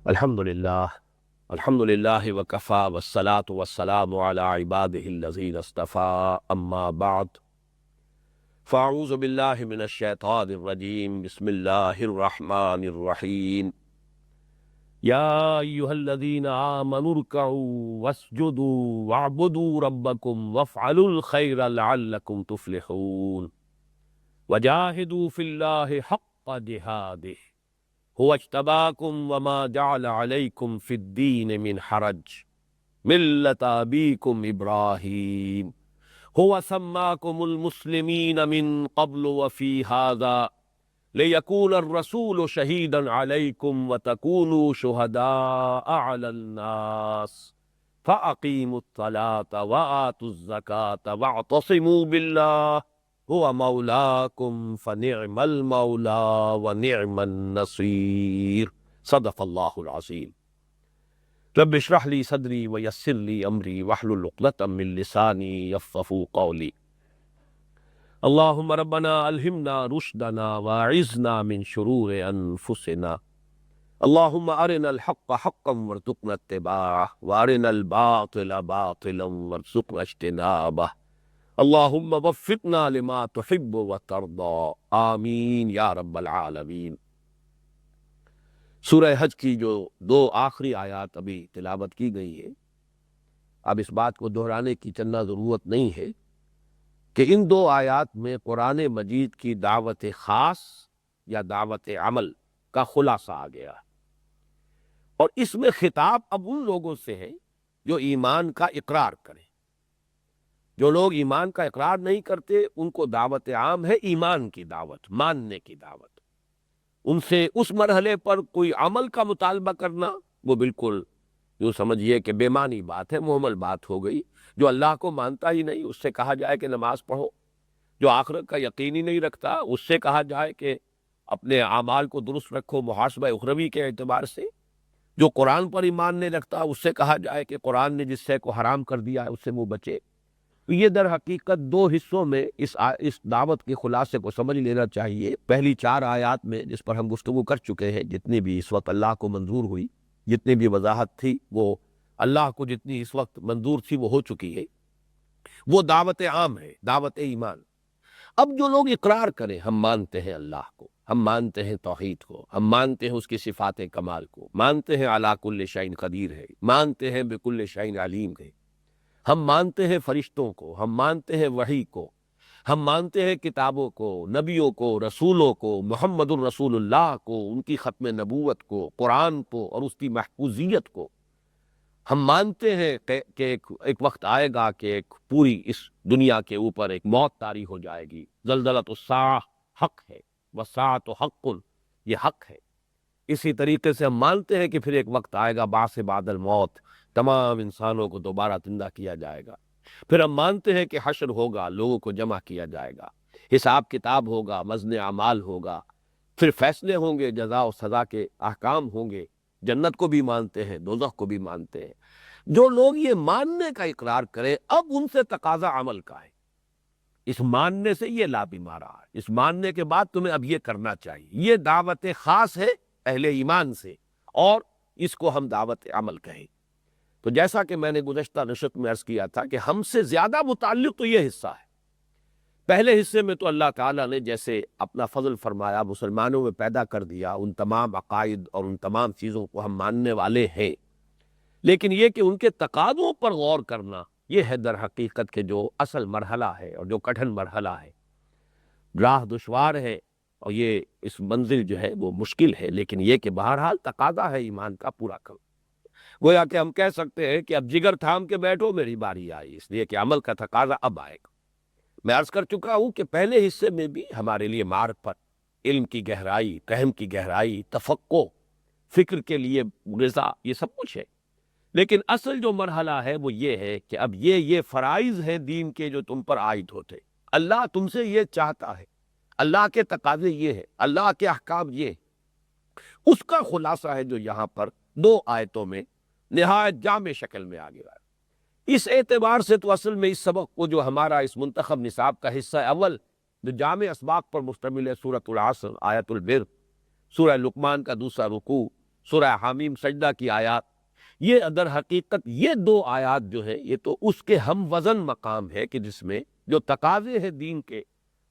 الحمد للہ وکفا والصلاة والسلام علی عبادہ الذین اصطفیٰ اما بعد فاعوذ باللہ من الشیطان الرجیم بسم اللہ الرحمن الرحیم یا ایہا الذین آمنوا ارکعوا واسجدوا واعبدوا ربکم وافعلوا الخیر لعلکم تفلحون وجاہدوا فی اللہ حق جہادہ هو اجتباکم وما جعل علیکم فی الدین من حرج ملت ابیکم ابراہیم هو سماکم المسلمین من قبل وفی هذا لیکون الرسول شہیدا علیکم وتکونوا شہداء علی الناس فاقیموا الصلاة وآتوا الزکاة واعتصموا باللہ هو مولاکم فنعم المولا ونعم النصیر صدق اللہ العظیم رب اشرح لی صدری ویسر لی امری واحلل عقدۃ من لسانی یفقہوا قولی اللہم ربنا الہمنا رشدنا واعذنا من شرور انفسنا اللہم ارنا الحق حقا وارزقنا اتباعہ وارنا الباطل باطلا وارزقنا اجتنابہ اللہم وفقنا لما تحب وترضى آمین یا رب العالمین۔ سورہ حج کی جو دو آخری آیات ابھی تلاوت کی گئی ہے، اب اس بات کو دہرانے کی چندہ ضرورت نہیں ہے کہ ان دو آیات میں قرآن مجید کی دعوت خاص یا دعوت عمل کا خلاصہ آ گیا، اور اس میں خطاب اب ان لوگوں سے ہے جو ایمان کا اقرار کریں۔ جو لوگ ایمان کا اقرار نہیں کرتے ان کو دعوت عام ہے ایمان کی دعوت، ماننے کی دعوت۔ ان سے اس مرحلے پر کوئی عمل کا مطالبہ کرنا وہ بالکل یوں سمجھیے کہ بے معنی بات ہے، محمل بات ہو گئی۔ جو اللہ کو مانتا ہی نہیں اس سے کہا جائے کہ نماز پڑھو، جو آخرت کا یقین ہی نہیں رکھتا اس سے کہا جائے کہ اپنے اعمال کو درست رکھو محاسبہ اخروی کے اعتبار سے، جو قرآن پر ایمان نہیں رکھتا اس سے کہا جائے کہ قرآن نے جس شے کو حرام کر دیا ہے اس سے وہ بچے۔ تو یہ در حقیقت دو حصوں میں اس دعوت کے خلاصے کو سمجھ لینا چاہیے۔ پہلی چار آیات میں جس پر ہم گفتگو کر چکے ہیں، جتنی بھی اس وقت اللہ کو منظور ہوئی، جتنی بھی وضاحت تھی وہ اللہ کو جتنی اس وقت منظور تھی وہ ہو چکی ہے، وہ دعوت عام ہے، دعوت ایمان۔ اب جو لوگ اقرار کریں ہم مانتے ہیں اللہ کو، ہم مانتے ہیں توحید کو، ہم مانتے ہیں اس کی صفات کمال کو، مانتے ہیں علی کل شیء قدیر ہے، مانتے ہیں بکل شیء علیم ہے، ہم مانتے ہیں فرشتوں کو، ہم مانتے ہیں وحی کو، ہم مانتے ہیں کتابوں کو، نبیوں کو، رسولوں کو، محمد الرسول اللہ کو، ان کی ختم نبوت کو، قرآن کو اور اس کی محفوظیت کو۔ ہم مانتے ہیں کہ ایک وقت آئے گا کہ ایک پوری اس دنیا کے اوپر ایک موت طاری ہو جائے گی، زلزلۃ الساعہ حق ہے، والساعۃ حق، یہ حق ہے۔ اسی طریقے سے ہم مانتے ہیں کہ پھر ایک وقت آئے گا بعث بعد الموت، تمام انسانوں کو دوبارہ زندہ کیا جائے گا۔ پھر ہم مانتے ہیں کہ حشر ہوگا، لوگوں کو جمع کیا جائے گا، حساب کتاب ہوگا، وزن اعمال ہوگا، پھر فیصلے ہوں گے، جزا و سزا کے احکام ہوں گے۔ جنت کو بھی مانتے ہیں، دوزخ کو بھی مانتے ہیں۔ جو لوگ یہ ماننے کا اقرار کریں اب ان سے تقاضا عمل کا ہے۔ اس ماننے سے یہ لا بیمار ہے، اس ماننے کے بعد تمہیں اب یہ کرنا چاہیے۔ یہ دعوت خاص ہے اہل ایمان سے، اور اس کو ہم دعوت عمل کہیں۔ تو جیسا کہ میں نے گزشتہ نشست میں عرض کیا تھا کہ ہم سے زیادہ متعلق تو یہ حصہ ہے۔ پہلے حصے میں تو اللہ تعالیٰ نے جیسے اپنا فضل فرمایا، مسلمانوں میں پیدا کر دیا، ان تمام عقائد اور ان تمام چیزوں کو ہم ماننے والے ہیں، لیکن یہ کہ ان کے تقاضوں پر غور کرنا یہ ہے در حقیقت کہ جو اصل مرحلہ ہے اور جو کٹھن مرحلہ ہے۔ راہ دشوار ہے اور یہ اس منزل جو ہے وہ مشکل ہے، لیکن یہ کہ بہرحال تقاضا ہے ایمان کا پورا کرو۔ گویا کہ ہم کہہ سکتے ہیں کہ اب جگر تھام کے بیٹھو میری باری آئی، اس لیے کہ عمل کا تقاضا اب آئے گا۔ میں عرض کر چکا ہوں کہ پہلے حصے میں بھی ہمارے لیے معرفت، علم کی گہرائی، فہم کی گہرائی، تفقہ، فکر کے لیے غذا، یہ سب کچھ ہے، لیکن اصل جو مرحلہ ہے وہ یہ ہے کہ اب یہ فرائض ہیں دین کے جو تم پر عائد ہوتے، اللہ تم سے یہ چاہتا ہے، اللہ کے تقاضے یہ ہے، اللہ کے احکام یہ ہے، اس کا خلاصہ ہے جو یہاں پر دو آیتوں میں نہایت جامع شکل میں آ گیا ہے۔ اس اعتبار سے تو اصل میں اس سبق کو جو ہمارا اس منتخب نصاب کا حصہ اول جو جامع اسباق پر مشتمل ہے، سورۃ العصر، آیت البر، سورہ لقمان کا دوسرا رکوع، سورہ حامیم سجدہ کی آیات، یہ در حقیقت یہ دو آیات جو ہے یہ تو اس کے ہم وزن مقام ہے کہ جس میں جو تقاضے ہیں دین کے،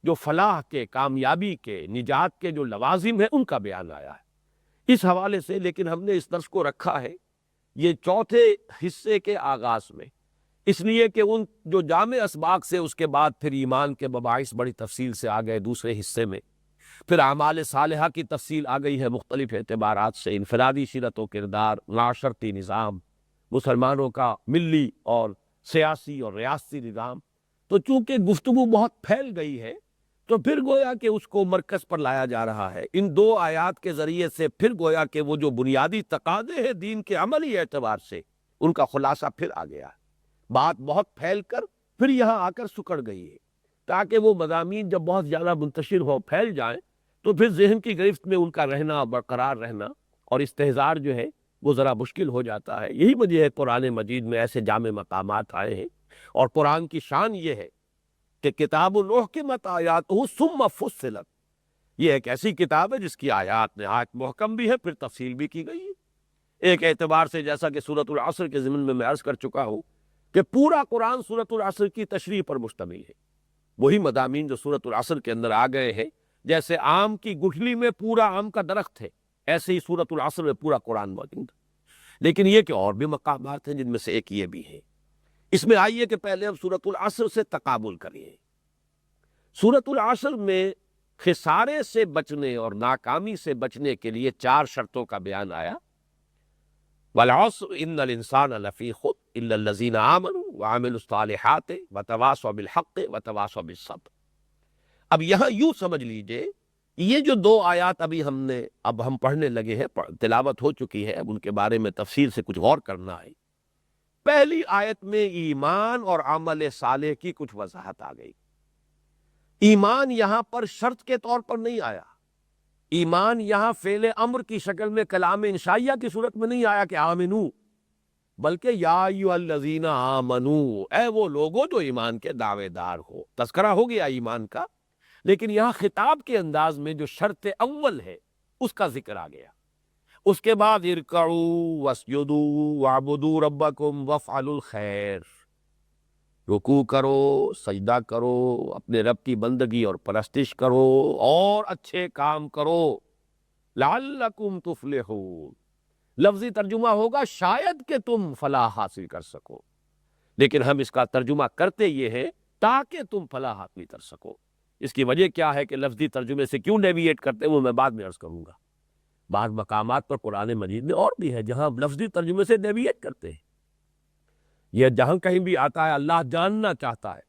جو فلاح کے، کامیابی کے، نجات کے جو لوازم ہیں ان کا بیان آیا ہے اس حوالے سے۔ لیکن ہم نے اس درس کو رکھا ہے یہ چوتھے حصے کے آغاز میں، اس لیے کہ ان جو جامع اسباق سے اس کے بعد پھر ایمان کے مباحث بڑی تفصیل سے آ گئے دوسرے حصے میں، پھر اعمال صالحہ کی تفصیل آ گئی ہے مختلف اعتبارات سے، انفرادی سیرت و کردار، معاشرتی نظام، مسلمانوں کا ملی اور سیاسی اور ریاستی نظام۔ تو چونکہ گفتگو بہت پھیل گئی ہے تو پھر گویا کہ اس کو مرکز پر لایا جا رہا ہے ان دو آیات کے ذریعے سے، پھر گویا کہ وہ جو بنیادی تقاضے ہیں دین کے عملی اعتبار سے ان کا خلاصہ پھر آ گیا ہے۔ بات بہت پھیل کر پھر یہاں آ کر سکڑ گئی ہے، تاکہ وہ مضامین جب بہت زیادہ منتشر ہو پھیل جائیں تو پھر ذہن کی گرفت میں ان کا رہنا، برقرار رہنا اور استحضار جو ہے وہ ذرا مشکل ہو جاتا ہے۔ یہی وجہ ہے قرآن مجید میں ایسے جامع مقامات آئے ہیں، اور قرآن کی شان یہ ہے کہ کتاب احکمت آیاتہ ثم فصلت، یہ ایک ایسی کتاب ہے جس کی آیات نہایت محکم بھی ہے، پھر تفصیل بھی کی گئی ہے۔ ایک اعتبار سے جیسا کہ سورۃ العصر کے ضمن میں عرض کر چکا ہوں کہ پورا قرآن سورۃ العصر کی تشریح پر مشتمل ہے، وہی مضامین جو سورۃ العصر کے اندر آ گئے ہیں، جیسے آم کی گٹھلی میں پورا آم کا درخت ہے، ایسے ہی سورۃ العصر میں پورا قرآن موجود ہے۔ لیکن یہ کہ اور بھی مقامات ہیں جن میں سے ایک یہ بھی ہے۔ اس میں آئیے کہ پہلے ہم سورۃ العصر سے تقابل کریے۔ سورۃ العصر میں خسارے سے بچنے اور ناکامی سے بچنے کے لیے 4 شرطوں کا بیان آیا۔ والعصر ان الانسان لفی خسر الا الذین آمنوا وعملوا الصالحات وتواصوا بالحق وتواصوا بالصبر۔ اب یہاں یوں سمجھ لیجئے، یہ جو 2 آیات اب ہم پڑھنے لگے ہیں، تلاوت ہو چکی ہے، اب ان کے بارے میں تفصیل سے کچھ غور کرنا ہے۔ پہلی آیت میں ایمان اور عمل صالح کی کچھ وضاحت آ گئی۔ ایمان یہاں پر شرط کے طور پر نہیں آیا، ایمان یہاں فعل امر کی شکل میں کلام انشائیہ کی صورت میں نہیں آیا کہ آمنو، بلکہ یا ایھا الذین آمنو، اے وہ لوگوں جو ایمان کے دعوے دار ہو۔ تذکرہ ہو گیا ایمان کا، لیکن یہاں خطاب کے انداز میں جو شرط اول ہے اس کا ذکر آ گیا۔ اس کے بعد ارکعوا واسجدوا واعبدوا ربکم وافعلوا الخیر، رکوع کرو، سجدہ کرو، اپنے رب کی بندگی اور پرستش کرو اور اچھے کام کرو، لعلکم تفلحون۔ لفظی ترجمہ ہوگا شاید کہ تم فلاح حاصل کر سکو، لیکن ہم اس کا ترجمہ کرتے یہ ہے تاکہ تم فلاح حاصل کر سکو۔ اس کی وجہ کیا ہے کہ لفظی ترجمے سے کیوں ڈیویٹ کرتے ہیں وہ میں بعد میں عرض کروں گا۔ بعض مقامات پر قرآن مجید میں اور بھی ہے جہاں لفظی ترجمے سے ڈیویٹ کرتے ہیں۔ یہ جہاں کہیں بھی آتا ہے اللہ جاننا چاہتا ہے،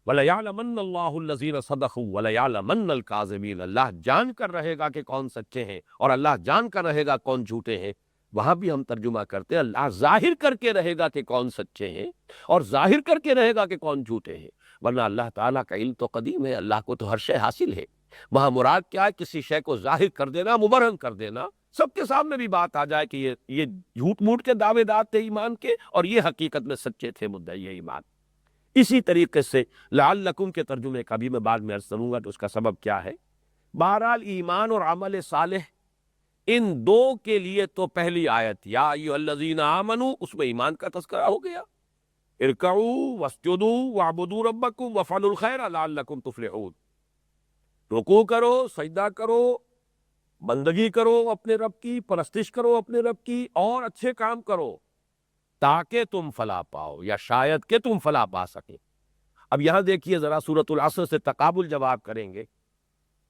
وَلَيَعْلَمَنَّ اللَّهُ الَّذِينَ صَدَقُوا وَلَيَعْلَمَنَّ الْكَاذِبِينَ، اللہ جان کر رہے گا کہ کون سچے ہیں اور اللہ جان کر رہے گا کون جھوٹے ہیں۔ وہاں بھی ہم ترجمہ کرتے ہیں اللہ ظاہر کر کے رہے گا کہ کون سچے ہیں اور ظاہر کر کے رہے گا کہ کون جھوٹے ہیں، ورنہ اللہ تعالیٰ کا علم تو قدیم ہے، اللہ کو تو ہر شے حاصل ہے۔ وہاں مراد کیا ہے؟ کسی شے کو ظاہر کر دینا، مبرہن کر دینا، سب کے سامنے بھی بات آ جائے کہ یہ جھوٹ موٹ کے دعوے دار تھے ایمان کے اور یہ حقیقت میں سچے تھے مدعی ایمان۔ اسی طریقے سے لعلکم کے ترجمے کا بھی میں بعد میں عرض کروں گا کہ اس کا سبب کیا ہے۔ بہرحال ایمان اور عمل صالح ان 2 کے لیے تو پہلی آیت یا ایھا الذین آمنوا، اس میں ایمان کا تذکرہ ہو گیا، ارکعوا واسجدوا واعبدوا ربکم وافعلوا الخیر لعلکم تفلحون، رکوع کرو، سجدہ کرو، بندگی کرو اپنے رب کی، پرستش کرو اپنے رب کی اور اچھے کام کرو تاکہ تم فلاح پاؤ یا شاید کہ تم فلاح پا سکے۔ اب یہاں دیکھیے ذرا سورۃ العصر سے تقابل جواب کریں گے،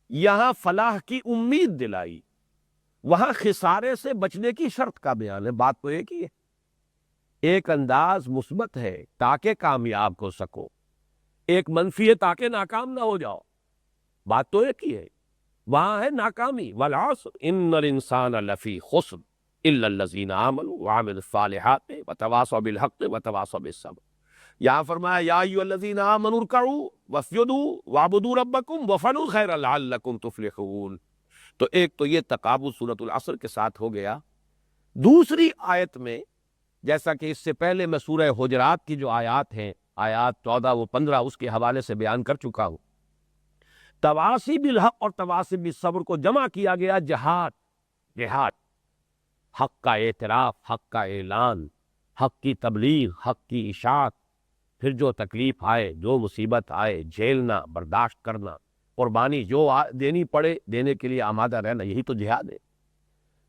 یہاں فلاح کی امید دلائی، وہاں خسارے سے بچنے کی شرط کا بیان ہے۔ بات تو ایک ہی ہے، ایک انداز مثبت ہے تاکہ کامیاب ہو سکو، ایک منفی ہے تاکہ ناکام نہ ہو جاؤ۔ بات تو ایک ہی ہے، وہاں ہے ناکامی، والعصر ان الانسان لفی خسر الا الذین آمنوا وعملوا الصالحات وتواصوا بالحق وتواصوا بالصبر۔ یہاں فرمایا یا ایھا الذین آمنوا ارکعوا واسجدوا واعبدوا ربکم وافعلوا الخیر لعلکم تفلحون۔ تو ایک تو یہ تقابل سورۃ العصر کے ساتھ ہو گیا۔ دوسری آیت میں جیسا کہ اس سے پہلے میں سورہ حجرات کی جو آیات ہیں، آیات 14 و 15 اس کے حوالے سے بیان کر چکا ہوں، تواصی بالحق اور تواصی بالصبر کو جمع کیا گیا جہاد۔ حق کا اعتراف، حق کا اعلان، حق کی تبلیغ، حق کی اشاعت، پھر جو تکلیف آئے، جو مصیبت آئے، جھیلنا، برداشت کرنا، قربانی جو دینی پڑے دینے کے لیے آمادہ رہنا، یہی تو جہاد ہے۔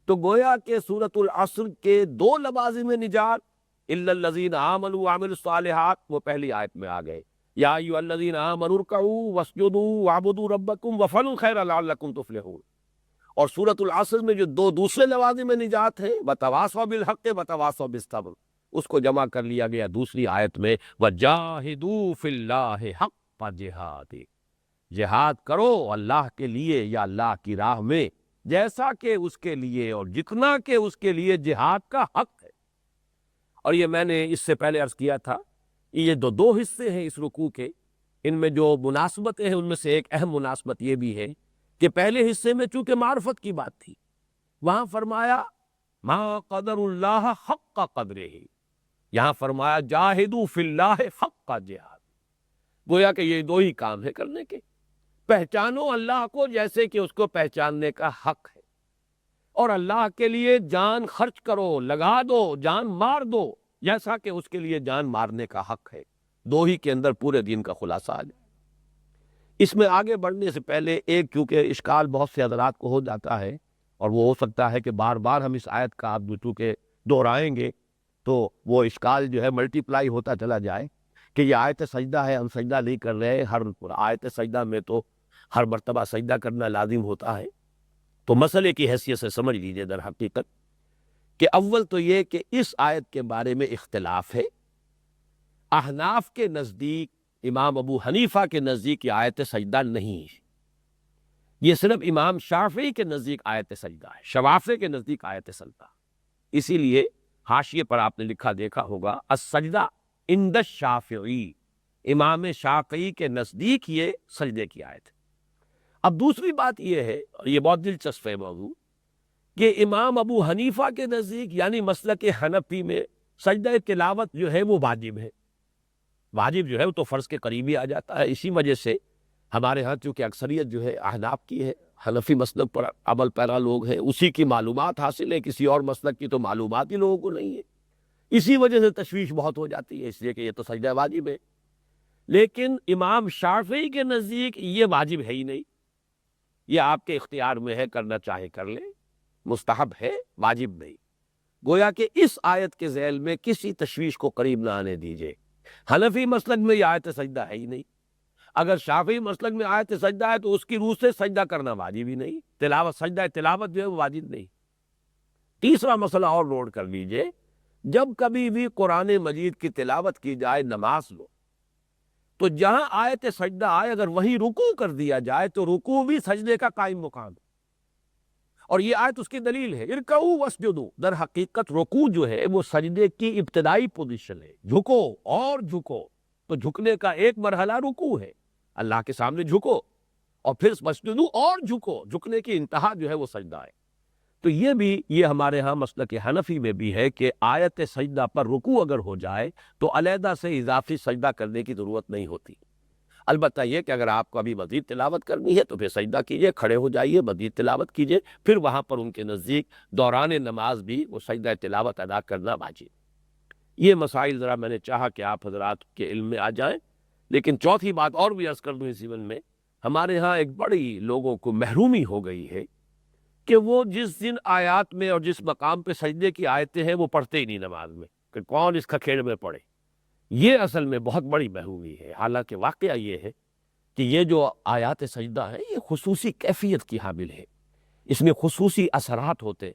تو گویا کہ سورۃ العصر کے دو لوازم نجات، الا الذین آمنوا وعملوا الصالحات، وہ پہلی آیت میں آ گئے، یا ایھا الذین آمنوا ارکعوا واسجدوا واعبدوا ربکم وافعلوا الخیر لعلکم تفلحون۔ اور سورۃ العصر میں جو دو دوسرے لوازم نجات ہیں، وتواصوا بالحق وتواصوا بالصبر، اس کو جمع کر لیا گیا دوسری آیت میں، وجاہدوا فی اللہ حق جہادہ، جہاد کرو اللہ کے لیے یا اللہ کی راہ میں جیسا کہ اس کے لیے اور جتنا کہ اس کے لیے جہاد کا حق ہے۔ اور یہ میں نے اس سے پہلے عرض کیا تھا، یہ دو حصے ہیں اس رکوع کے، ان میں جو مناسبتیں ہیں ان میں سے ایک اہم مناسبت یہ بھی ہے کہ پہلے حصے میں چونکہ معرفت کی بات تھی، وہاں فرمایا ما قدر اللہ حق قدرہ، یہاں فرمایا جاہدوا فی اللہ حق جہاد۔ گویا کہ یہ دو ہی کام ہے کرنے کے، پہچانو اللہ کو جیسے کہ اس کو پہچاننے کا حق ہے، اور اللہ کے لیے جان خرچ کرو، لگا دو، جان مار دو جیسا کہ اس کے لیے جان مارنے کا حق ہے۔ دو ہی کے اندر پورے دین کا خلاصہ آ جائے۔ اس میں آگے بڑھنے سے پہلے ایک کیونکہ اشکال بہت سے حضرات کو ہو جاتا ہے، اور وہ ہو سکتا ہے کہ بار بار ہم اس آیت کا آپ چونکہ دہرائیں گے تو وہ اشکال جو ہے ملٹی پلائی ہوتا چلا جائے کہ یہ آیت سجدہ ہے، ہم سجدہ نہیں کر رہے، ہر آیت سجدہ میں تو ہر مرتبہ سجدہ کرنا لازم ہوتا ہے۔ تو مسئلے کی حیثیت سے سمجھ لیجئے در حقیقت کہ اول تو یہ کہ اس آیت کے بارے میں اختلاف ہے۔ احناف کے نزدیک، امام ابو حنیفہ کے نزدیک یہ آیت سجدہ نہیں ہے، یہ صرف امام شافعی کے نزدیک آیت سجدہ ہے، شوافع کے نزدیک آیت سجدہ۔ اسی لیے حاشیے پر آپ نے لکھا دیکھا ہوگا السجدہ عند الشافعی، امام شافعی کے نزدیک یہ سجدے کی آیت ہے۔ اب دوسری بات یہ ہے، اور یہ بہت دلچسپ ہے موضوع، کہ امام ابو حنیفہ کے نزدیک یعنی مسلک حنفی میں سجدہ تلاوت جو ہے وہ واجب ہے، واجب جو ہے وہ تو فرض کے قریب ہی آ جاتا ہے۔ اسی وجہ سے ہمارے ہاں چونکہ اکثریت جو ہے احناف کی ہے، حنفی مسلک پر عمل پیرا لوگ ہیں، اسی کی معلومات حاصل ہے، کسی اور مسلک کی تو معلومات ہی لوگوں کو نہیں ہے، اسی وجہ سے تشویش بہت ہو جاتی ہے، اس لیے کہ یہ تو سجدہ واجب ہے۔ لیکن امام شافعی کے نزدیک یہ واجب ہے ہی نہیں، یہ آپ کے اختیار میں ہے، کرنا چاہے کر لیں، مستحب ہے، واجب نہیں۔ گویا کہ اس آیت کے ذیل میں کسی تشویش کو قریب نہ آنے دیجئے۔ حنفی مسلک میں یہ آیت سجدہ ہے ہی نہیں، اگر شافعی مسلک میں آیت سجدہ ہے تو اس کی روح سے سجدہ کرنا واجب ہی نہیں، تلاوت سجدہ تلاوت جو ہے وہ واجب نہیں۔ تیسرا مسئلہ اور نوٹ کر لیجئے، جب کبھی بھی قرآن مجید کی تلاوت کی جائے نماز لو تو جہاں آیت سجدہ آئے اگر وہیں رکوع کر دیا جائے تو رکوع بھی سجدے کا قائم مقام ہے، اور یہ آیت اس کی دلیل ہے، ارکعوا واسجدوا۔ در حقیقت رکوع جو ہے وہ سجدے کی ابتدائی پوزیشن ہے، جھکو اور جھکو، تو جھکنے کا ایک مرحلہ رکوع ہے، اللہ کے سامنے جھکو، اور پھر واسجدوا اور جھکو، جھکنے کی انتہا جو ہے وہ سجدہ ہے۔ تو یہ ہمارے ہاں مسلک حنفی میں بھی ہے کہ آیت سجدہ پر رکوع اگر ہو جائے تو علیحدہ سے اضافی سجدہ کرنے کی ضرورت نہیں ہوتی۔ البتہ یہ کہ اگر آپ کو ابھی مزید تلاوت کرنی ہے تو پھر سجدہ کیجئے، کھڑے ہو جائیے، مزید تلاوت کیجئے، پھر وہاں پر ان کے نزدیک دوران نماز بھی وہ سجدہ تلاوت ادا کرنا واجب۔ یہ مسائل ذرا میں نے چاہا کہ آپ حضرات کے علم میں آ جائیں۔ لیکن چوتھی بات اور بھی عرض کر دوں اس ضمن میں، ہمارے ہاں ایک بڑی لوگوں کو محرومی ہو گئی ہے کہ وہ جس دن آیات میں اور جس مقام پہ سجدے کی آیتیں ہیں وہ پڑھتے ہی نہیں نماز میں، کہ کون اس کھکھیڑ میں پڑھے۔ یہ اصل میں بہت بڑی محرومی ہے، حالانکہ واقعہ یہ ہے کہ یہ جو آیات سجدہ ہیں یہ خصوصی کیفیت کی حامل ہے، اس میں خصوصی اثرات ہوتے،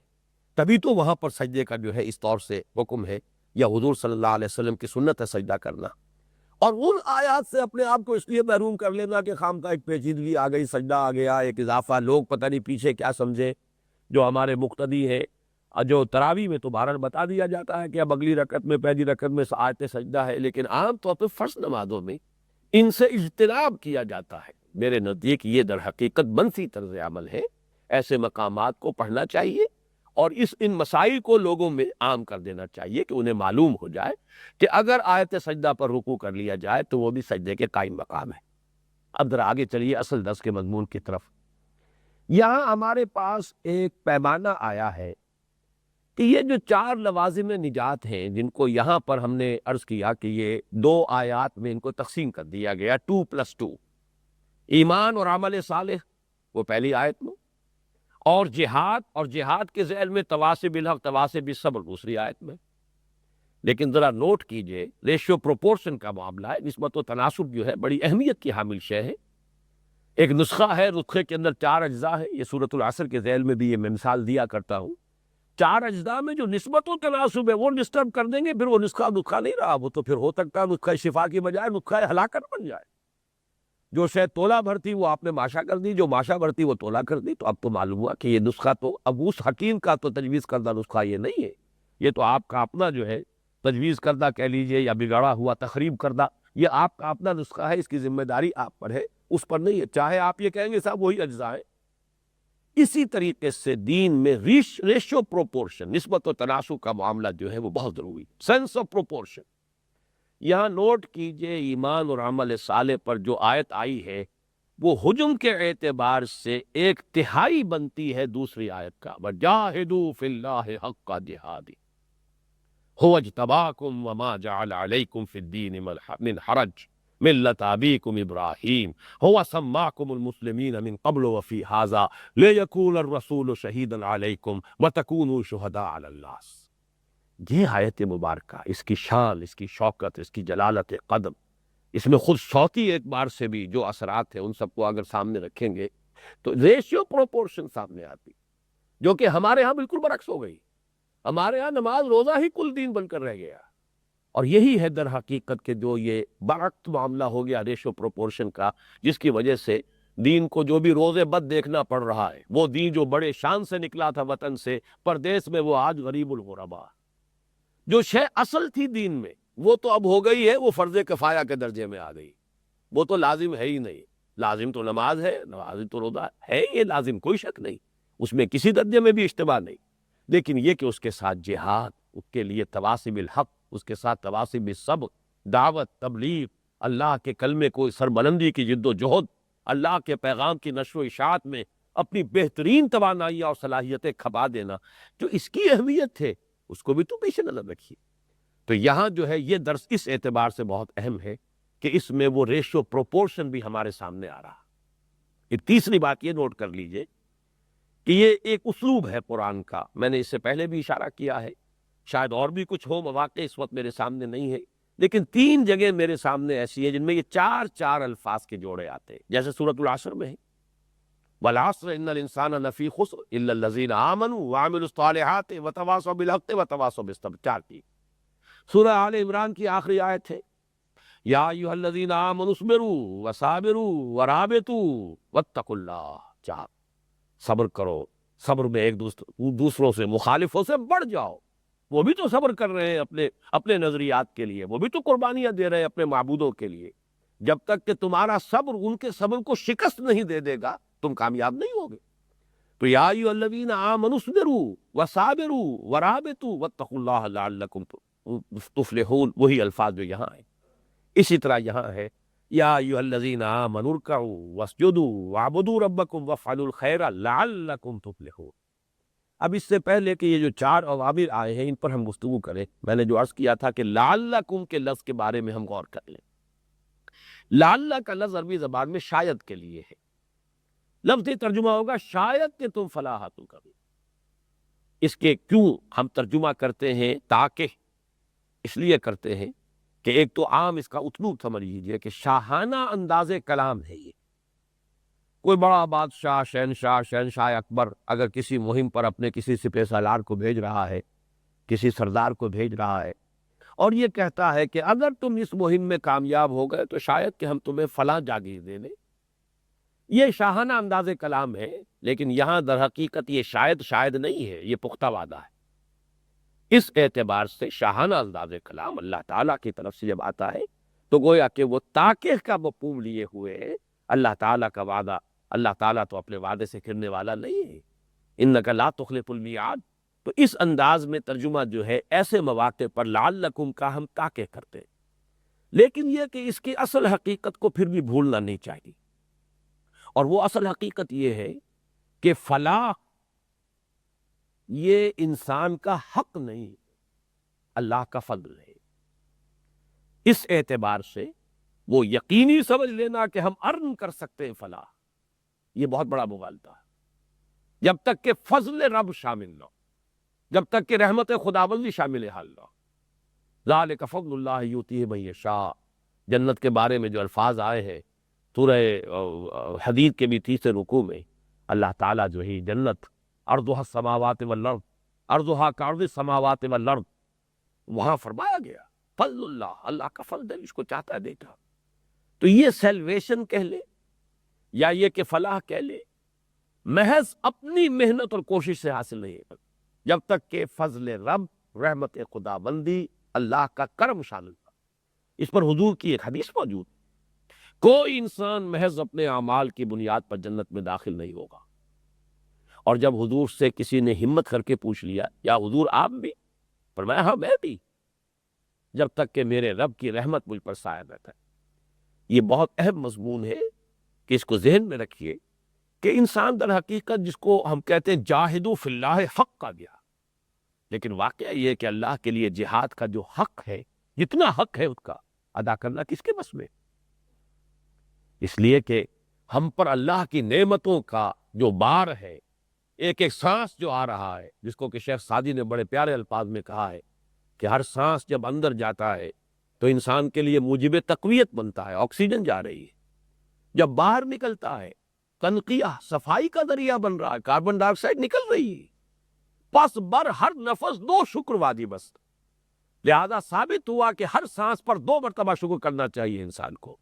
تبھی تو وہاں پر سجدے کا جو ہے اس طور سے حکم ہے، یا حضور صلی اللہ علیہ وسلم کی سنت ہے سجدہ کرنا۔ اور ان آیات سے اپنے آپ کو اس لیے محروم کر لینا کہ خامخواہ ایک پیچیدگی آ گئی، سجدہ آ گیا، ایک اضافہ، لوگ پتہ نہیں پیچھے کیا سمجھے جو ہمارے مقتدی ہیں، جو تراویح میں تو بہرحال بتا دیا جاتا ہے کہ اب اگلی رکعت میں پہلی رکعت میں آیت سجدہ ہے، لیکن عام طور پہ فرض نمازوں میں ان سے اجتناب کیا جاتا ہے۔ میرے نزدیک یہ در حقیقت منفی طرز عمل ہے، ایسے مقامات کو پڑھنا چاہیے اور ان مسائل کو لوگوں میں عام کر دینا چاہیے کہ انہیں معلوم ہو جائے کہ اگر آیت سجدہ پر رکوع کر لیا جائے تو وہ بھی سجدے کے قائم مقام ہے۔ اب ذرا آگے چلیے اصل درس کے مضمون کی طرف۔ یہاں ہمارے پاس ایک پیمانہ آیا ہے کہ یہ جو چار لوازم نجات ہیں جن کو یہاں پر ہم نے عرض کیا کہ یہ دو آیات میں ان کو تقسیم کر دیا گیا 2+2، ایمان اور عمل صالح وہ پہلی آیت میں، اور جہاد کے ذیل میں تواصی بالحق تواصی بالصبر دوسری آیت میں۔ لیکن ذرا نوٹ کیجئے ریشیو پروپورشن کا معاملہ ہے، نسبت و تناسب جو ہے بڑی اہمیت کی حامل شے ہے۔ ایک نسخہ ہے، نسخے کے اندر 4 اجزاء ہے، یہ سورۃ العصر کے ذیل میں بھی یہ میں مثال دیا کرتا ہوں۔ 4 اجزاء میں جو نسبت و تناسب ہے وہ ڈسٹرب کر دیں گے، پھر وہ نسخہ نہیں رہا، وہ تو پھر ہو سکتا ہے نسخہ شفا کی بجائے نسخہ ہلاکت بن جائے۔ جو شے تولا بھرتی وہ آپ نے ماشا کر دی، جو ماشا بھرتی وہ تولا کر دی، تو اب تو معلوم ہوا کہ یہ نسخہ تو اب اس حکیم کا تو تجویز کردہ نسخہ یہ نہیں ہے، یہ تو آپ کا اپنا جو ہے تجویز کردہ کہہ لیجئے یا بگاڑا ہوا تخریب کردہ، یہ آپ کا اپنا نسخہ ہے، اس کی ذمہ داری آپ پر ہے، اس پر نہیں ہے، چاہے آپ یہ کہیں گے صاحب وہی اجزاء ہیں۔ اسی طریقے سے دین میں ریشو پروپورشن، نسبت و تناسب کا معاملہ جو ہے وہ بہت ضروری، سینس آف پروپورشن۔ یہاں نوٹ کیجئے ایمان اور عمل صالح پر جو آیت آئی ہے وہ حجم کے اعتبار سے 1/3 بنتی ہے دوسری آیت کا، وَجَاهِدُوا فِي اللَّهِ حَقَّ جِهَادِهِ هُوَ اجْتَبَاكُمْ وَمَا جَعَلَ عَلَيْكُمْ فِي الدِّينِ مِنْ حَرَجٍ مِلَّةَ أَبِيكُمْ إِبْرَاهِيمَ هُوَ سَمَّاكُمُ الْمُسْلِمِينَ مِنْ قَبْلُ وَفِي هَذَا لِيَكُونَ الرَّسُولُ شَهِيدًا عَلَيْكُمْ وَتَكُونُوا شُهَدَاءَ عَلَى النَّاسِ۔ یہ آیت مبارکہ، اس کی شان، اس کی شوکت، اس کی جلالت قدم، اس میں خود صوتی اعتبار سے بھی جو اثرات ہیں ان سب کو اگر سامنے رکھیں گے تو ریشیو پروپورشن سامنے آتی، جو کہ ہمارے ہاں بالکل برعکس ہو گئی۔ ہمارے ہاں نماز روزہ ہی کل دین بن کر رہ گیا، اور یہی ہے در حقیقت کہ جو یہ برعکس معاملہ ہو گیا ریشیو پروپورشن کا، جس کی وجہ سے دین کو جو بھی روزے بد دیکھنا پڑ رہا ہے، وہ دین جو بڑے شان سے نکلا تھا وطن سے پردیس میں، وہ آج غریب الغربا۔ جو شے اصل تھی دین میں وہ تو اب ہو گئی ہے، وہ فرض کفایہ کے درجے میں آ گئی، وہ تو لازم ہے ہی نہیں۔ لازم تو نماز ہے، نماز تو روزہ ہے، یہ لازم کوئی شک نہیں، اس میں کسی درجے میں بھی اشتباہ نہیں، لیکن یہ کہ اس کے ساتھ جہاد، اس کے لیے تواصی بالحق، اس کے ساتھ تواصی بالصبر، دعوت، تبلیغ، اللہ کے کلمے کو سربلندی کی جد و جہد، اللہ کے پیغام کی نشر و اشاعت میں اپنی بہترین توانائیاں اور صلاحیتیں کھپا دینا، جو اس کی اہمیت ہے اس کو بھی تو پیش نظر رکھیے۔ تو یہاں جو ہے یہ درس اس اعتبار سے بہت اہم ہے کہ اس میں وہ ریشو پروپورشن بھی ہمارے سامنے آ رہا۔ ایک تیسری بات یہ نوٹ کر لیجئے کہ یہ ایک اسلوب ہے قرآن کا، میں نے اس سے پہلے بھی اشارہ کیا ہے، شاید اور بھی کچھ ہو، مواقع اس وقت میرے سامنے نہیں ہے، لیکن 3 جگہ میرے سامنے ایسی ہیں جن میں یہ 4 الفاظ کے جوڑے آتے ہیں، جیسے سورۃ العصر میں ہے وَالْعَصْرِ إِنَّ الْإِنسَانَ لَفِي خُسْرٍ إِلَّا الَّذِينَ آمَنُوا وَعَمِلُوا الصَّالِحَاتِ وَتَوَاصَوْا بِالْحَقِّ وَتَوَاصَوْا بِالصَّبْرِ، 4 کی۔ سورہ آل عمران کی آخری آیت ہے یا ایھا الذین آمنوا اصبروا وصابروا ورابطوا واتقوا اللہ، 4، صبر کرو، صبر میں ایک دوسروں سے مخالفوں سے بڑھ جاؤ، وہ بھی تو صبر کر رہے ہیں اپنے نظریات کے لیے، وہ بھی تو قربانیاں دے رہے ہیں اپنے معبودوں کے لیے، جب تک کہ تمہارا صبر ان کے صبر کو شکست نہیں دے دے گا تم کامیاب نہیں ہوگے۔ تو یا ایھا الذین آمنوا اصبروا وصابروا ورابطوا واتقوا اللہ لعلکم تفلحون، وہی الفاظ جو یہاں ہیں۔ اسی طرح یہاں ہے یا ایھا الذین آمنوا ارکعوا واسجدوا واعبدوا ربکم وافعلوا الخیر لعلکم تفلحون۔ اب اس سے پہلے کہ یہ جو 4 اوامر آئے ہیں ان پر ہم گفتگو کریں، میں نے جو عرض کیا تھا کہ لعلکم کے لفظ کے بارے میں ہم غور کر لیں۔ لعل کا لفظ عربی زبان میں شاید کے لیے ہے، لفظی ترجمہ ہوگا شاید کہ تم فلاح حاصل کرو۔ اس کے کیوں ہم ترجمہ کرتے ہیں تاکہ، اس لیے کرتے ہیں کہ ایک تو عام اس کا اسلوب سمجھ لیجیے کہ شاہانہ انداز کلام ہے، یہ کوئی بڑا بادشاہ، شہنشاہ اکبر اگر کسی مہم پر اپنے کسی سپہ سالار کو بھیج رہا ہے، کسی سردار کو بھیج رہا ہے، اور یہ کہتا ہے کہ اگر تم اس مہم میں کامیاب ہو گئے تو شاید کہ ہم تمہیں فلاں جاگیر دے دیں، یہ شاہانہ انداز کلام ہے، لیکن یہاں در حقیقت یہ شاید نہیں ہے، یہ پختہ وعدہ ہے۔ اس اعتبار سے شاہانہ انداز کلام اللہ تعالیٰ کی طرف سے جب آتا ہے تو گویا کہ وہ تاکہ کا مفہوم لیے ہوئے ہے، اللہ تعالیٰ کا وعدہ، اللہ تعالیٰ تو اپنے وعدے سے پھرنے والا نہیں ہے، انک لا تخلف المیعاد۔ تو اس انداز میں ترجمہ جو ہے ایسے مواقع پر لعلکم کا ہم تاکہ کرتے ہیں، لیکن یہ کہ اس کی اصل حقیقت کو پھر بھی بھولنا نہیں چاہیے، اور وہ اصل حقیقت یہ ہے کہ فلاح یہ انسان کا حق نہیں، اللہ کا فضل ہے۔ اس اعتبار سے وہ یقینی سمجھ لینا کہ ہم ارن کر سکتے ہیں فلاح، یہ بہت بڑا مغالطہ ہے، جب تک کہ فضل رب شامل نہ ہو، جب تک کہ رحمت خداوندی شامل حال نہ ہو۔ ذالک فضل اللہ یؤتیہ من یشاء، جنت کے بارے میں جو الفاظ آئے ہیں سورہ حدید کے بھی تیسرے رکوع میں، اللہ تعالیٰ جو ہے جنت ارضھا السماوات والارض، ارضھا کعرض السماوات والارض، وہاں فرمایا گیا فضل اللہ، اللہ کا فضل ہے، اس کو چاہتا ہے دیتا۔ تو یہ سیلویشن کہہ لے یا یہ کہ فلاح کہہ لے، محض اپنی محنت اور کوشش سے حاصل نہیں ہے، جب تک کہ فضل رب، رحمت خداوندی، اللہ کا کرم شامل نہ۔ اس پر حضور کی ایک حدیث موجود، کوئی انسان محض اپنے اعمال کی بنیاد پر جنت میں داخل نہیں ہوگا۔ اور جب حضور سے کسی نے ہمت کر کے پوچھ لیا یا حضور آپ بھی؟ فرمایا ہاں میں بھی، جب تک کہ میرے رب کی رحمت مجھ پر سایہ رہتا ہے۔ یہ بہت اہم مضمون ہے کہ اس کو ذہن میں رکھیے کہ انسان در حقیقت جس کو ہم کہتے ہیں جاہدوا فی اللہ حق کا گیا، لیکن واقعہ یہ کہ اللہ کے لیے جہاد کا جو حق ہے، جتنا حق ہے اس کا ادا کرنا کس کے بس میں؟ اس لیے کہ ہم پر اللہ کی نعمتوں کا جو بار ہے، ایک ایک سانس جو آ رہا ہے، جس کو کہ شیخ سعدی نے بڑے پیارے الفاظ میں کہا ہے کہ ہر سانس جب اندر جاتا ہے تو انسان کے لیے موجب تقویت بنتا ہے، آکسیجن جا رہی ہے، جب باہر نکلتا ہے تنقیہ، صفائی کا ذریعہ بن رہا ہے، کاربن ڈائی آکسائڈ نکل رہی ہے، پس بر ہر نفس دو شکر وادی بس، لہذا ثابت ہوا کہ ہر سانس پر 2 مرتبہ شکر کرنا چاہیے انسان کو۔